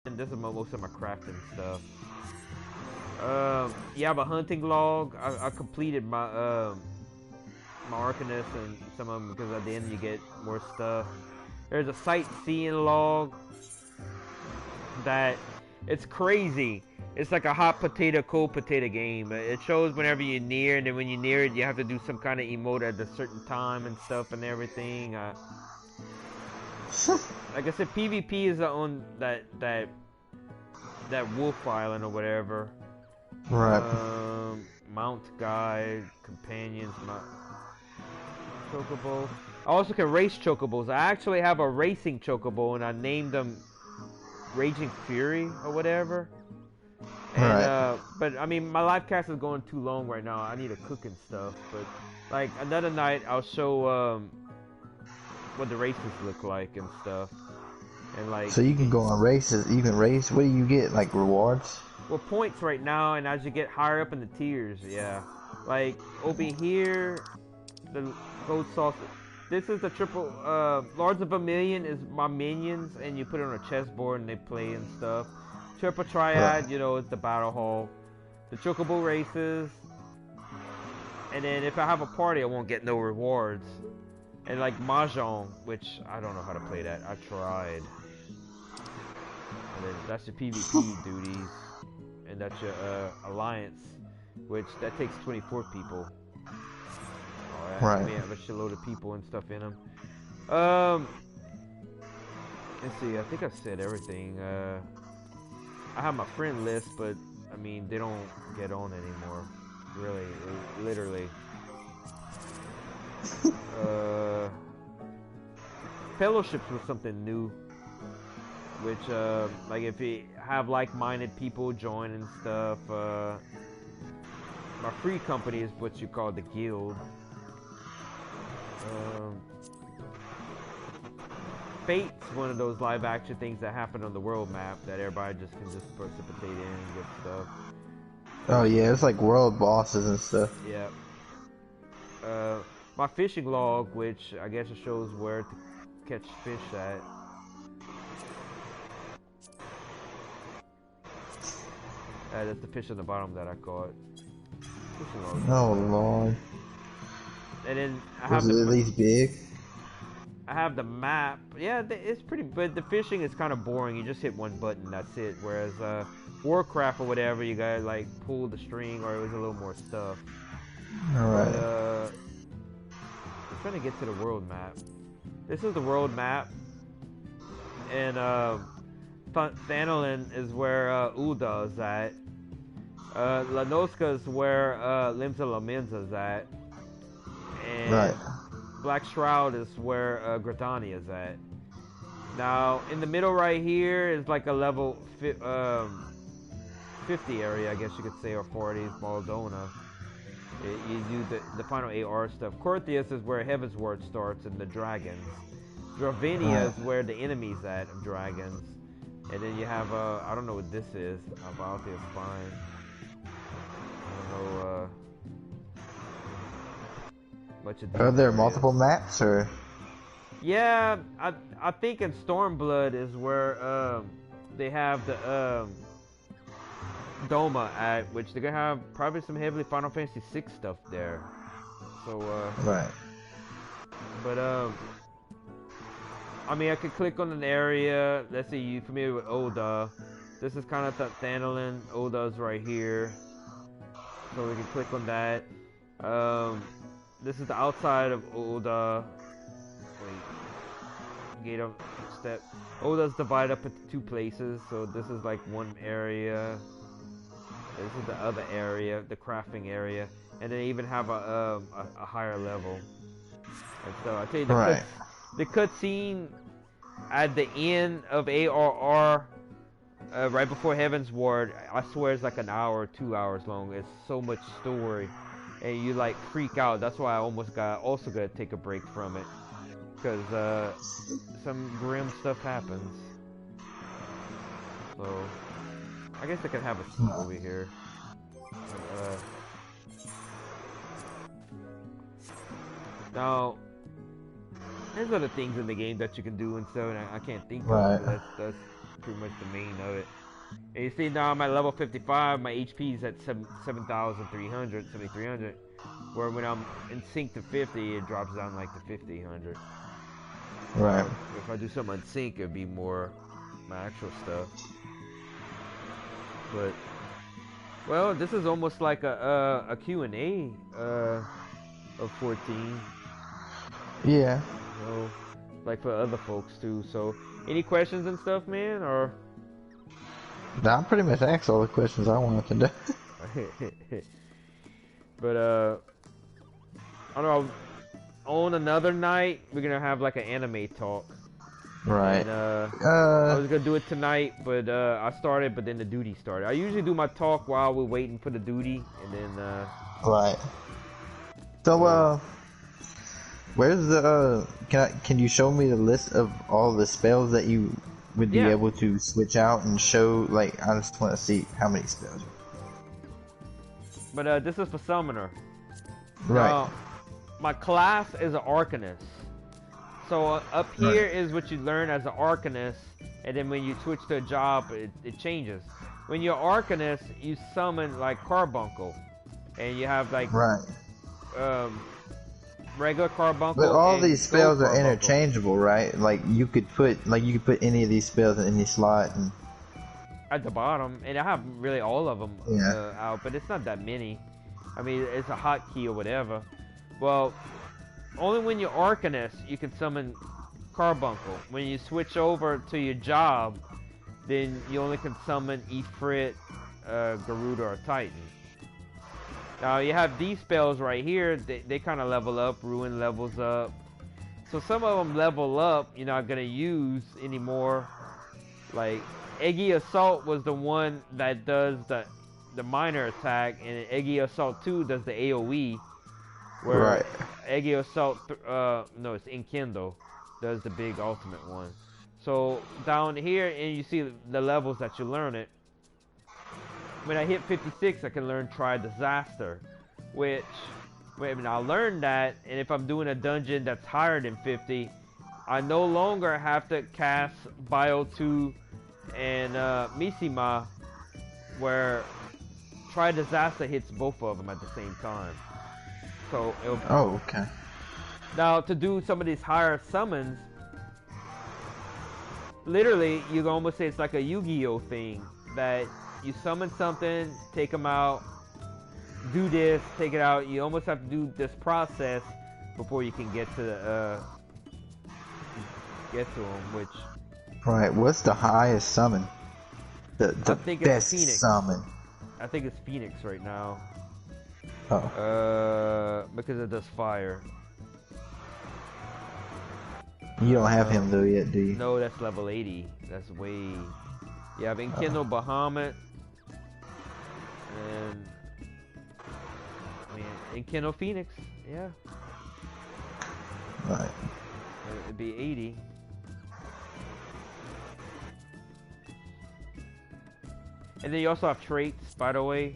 And this is most of my crafting stuff. You have a hunting log. I completed my my Arcanist and some of them because at the end you get more stuff. There's a sightseeing log that it's crazy. It's like a hot potato, cold potato game. It shows whenever you're near, and then when you're near it, you have to do some kind of emote at a certain time and stuff and everything. Like I said, PvP is on that Wolf Island or whatever. Right. Mount guide, companions, chocobo. I also can race chocobos. I actually have a racing chocobo, and I named them Raging Fury or whatever. And, but I mean, my live cast is going too long right now. I need to cook and stuff. But like another night, I'll show what the races look like and stuff. And like, so you can go on races. You can race. What do you get? Like rewards? Well, points right now, and as you get higher up in the tiers, yeah. Like over here, the gold sauce. This is the triple. Lords of Vermilion is my minions, and you put it on a chessboard and they play and stuff. Triple Triad, you know, it's the battle hall. The Chocobo races. And then if I have a party, I won't get no rewards. And like Mahjong, which I don't know how to play that. I tried. And then that's your PvP duties. And that's your alliance, which that takes 24 people. Alright, Right. we have a shitload of people and stuff in them. Let's see, I think I've said everything. I have my friend list, but I mean, they don't get on anymore. Really, literally. Fellowships was something new, which like if you have like-minded people join and stuff. My free company is what you call the guild. Fate's one of those live-action things that happen on the world map that everybody just can just precipitate in and get stuff. Oh yeah, it's like world bosses and stuff. Yeah. My fishing log, which I guess it shows where to catch fish at. That's the fish on the bottom that I caught. Fishing log. Oh lord. And then I have Was it at least big? I have the map. Yeah, it's pretty, but the fishing is kind of boring. You just hit one button, that's it. Whereas Warcraft or whatever, you gotta like pull the string, or it was a little more stuff. Alright. But, I'm trying to get to the world map. This is the world map, and Thanolin is where Ulda is at. Lanoska is where Limsa Lamenza is at. And Right. Black Shroud is where Gratani is at. Now, in the middle right here is like a level 50 area, I guess you could say, or 40 is Baldona. You do the final AR stuff. Corthius is where Heaven's Word starts and the dragons. Dravinia is where the enemies at of dragons. And then you have, I don't know what this is. Avalthea's Spine. I don't know, much of Are these there areas. multiple maps or? Yeah, I think in Stormblood is where they have the Doma at, which they're gonna have probably some heavily Final Fantasy VI stuff there. So Right. but I mean, I could click on an area. Let's see, you familiar with Ulda? This is kind of Thanolin. Ulda's right here, so we can click on that. This is the outside of Ulda. Wait, gate up step. Ulda's divided up into two places, so this is like one area. This is the other area, the crafting area, and they even have a higher level. And so I tell you, the cutscene at the end of ARR, right before Heaven's Ward, I swear it's like an hour or 2 hours long. It's so much story, and you like freak out. That's why I also got to take a break from it, because some grim stuff happens. So I guess I could have a seat over here. Now, there's other things in the game that you can do and so, and I can't think of it. That's pretty much the main of it. And you see now I'm at level 55, my HP is at 7,300, 7,300. Where when I'm in sync to 50, it drops down like to 5,800. Right. If I do something on sync, it'd be more my actual stuff. But, well, this is almost like a Q&A of 14. Yeah. You know, like for other folks too. So, any questions and stuff, man? Or I pretty much asked all the questions I wanted to know. but I don't know. On another night, we're gonna have like an anime talk. Right. And, I was gonna do it tonight, but I started, but then the duty started. I usually do my talk while we're waiting for the duty, and then. Right. So where's the can you show me the list of all the spells that you would be able to switch out and show? Like, I just want to see how many spells. But this is for summoner. Right. Now, my class is an arcanist. So up here is what you learn as an arcanist, and then when you switch to a job, it changes. When you're arcanist, you summon like Carbuncle, and you have like regular carbuncle. But all and these spells gold are carbuncle. interchangeable, right? Like you could put any of these spells in any slot. And At the bottom, and I have really all of them yeah. out, but it's not that many. I mean, it's a hotkey or whatever. Well, only when you're Arcanist you can summon Carbuncle. When you switch over to your job, then you only can summon Ifrit, Garuda, or Titan. Now you have these spells right here. They kind of level up. Ruin levels up. So some of them level up. You're not gonna use anymore. Like Eggy Assault was the one that does the minor attack, and Eggy Assault 2 does the AoE. Where Right. Eggy Assault, no, it's Enkindle, does the big ultimate one. So down here, and you see the levels that you learn it. When I hit 56, I can learn Try Disaster, which, when I learn that, and if I'm doing a dungeon that's higher than 50, I no longer have to cast Bio 2 and Mishima, where Try Disaster hits both of them at the same time. So it'll, Oh, okay. now to do some of these higher summons, literally you can almost say it's like a Yu-Gi-Oh thing, that you summon something, take them out, do this, take it out. You almost have to do this process before you can get to the them, which Right. What's the highest summon? The I think it's best Phoenix. summon. I think it's Phoenix right now. Oh. Because it does fire. You don't have him though yet, do you? No, that's level 80. That's way. Yeah, I've Enkindle Bahamut. And Enkindle Phoenix. Yeah. Right. It'd be 80. And then you also have traits, by the way.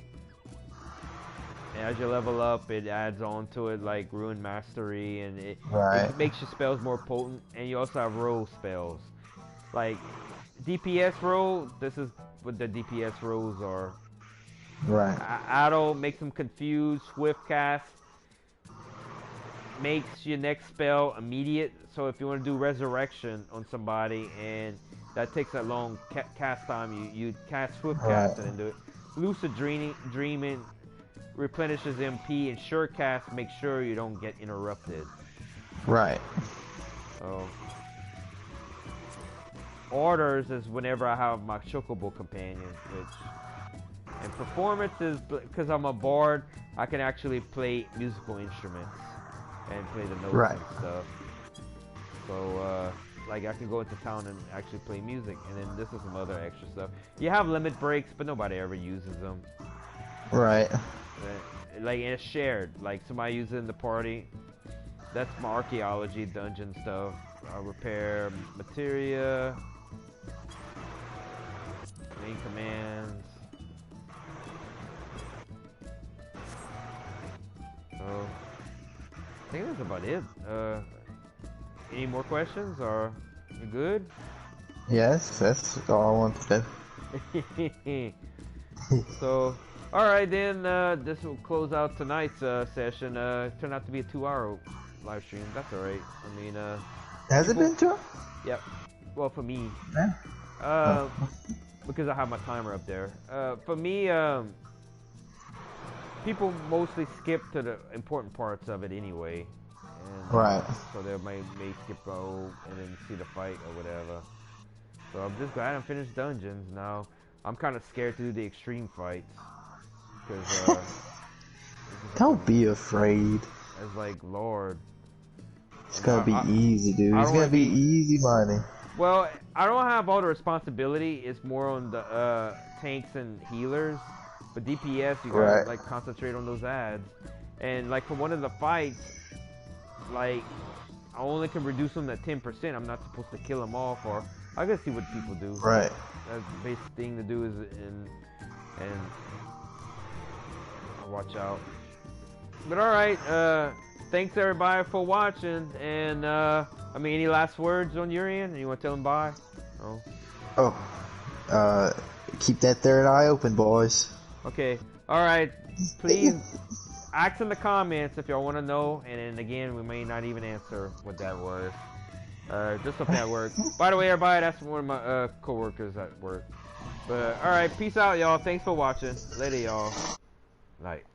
And as you level up, it adds on to it, like Ruin Mastery, and it makes your spells more potent. And you also have roll spells. Like DPS roll, this is what the DPS rolls are. Right. Idle makes them confused. Swift cast makes your next spell immediate. So if you want to do Resurrection on somebody and that takes that long cast time, you cast Swift cast and do it. Lucid Dreaming replenishes MP, and Sure Cast makes sure you don't get interrupted. Right. So Orders is whenever I have my Chocobo companion, and Performance is because I'm a bard, I can actually play musical instruments and play the notes and stuff. So like I can go into town and actually play music, and then this is some other extra stuff. You have limit breaks, but nobody ever uses them. Right. Like, and it's shared. Like somebody uses it in the party. That's my archaeology dungeon stuff. Repair materia. Main commands. So I think that's about it. Any more questions, or you good? Yes, that's all I wanted to do. So, all right then. This will close out tonight's session. It turned out to be a 2-hour live stream. That's all right. I mean, has it been 2 hours? Yep. Well, for me. Yeah. Because I have my timer up there. For me, people mostly skip to the important parts of it anyway. And, so they may skip and then see the fight or whatever. So I'm just glad I'm finished dungeons now. I'm kind of scared to do the extreme fights. Cause, don't be afraid. It's like, Lord. It's gonna be easy, dude. It's gonna be easy money. Well, I don't have all the responsibility. It's more on the tanks and healers. But DPS, you gotta like concentrate on those ads. And like for one of the fights, like I only can reduce them to 10%. I'm not supposed to kill them off, or I gotta see what people do. Right. That's the basic thing to do is and watch out. But all right, thanks everybody for watching. And I mean, any last words on your end? You want to tell them bye? Keep that third eye open, boys. Okay. All right. Please ask in the comments if y'all want to know, and then again, we may not even answer what that was. Just hope that worked. By the way, everybody, that's one of my co-workers at work. But alright, peace out, y'all. Thanks for watching. Later, y'all. Like.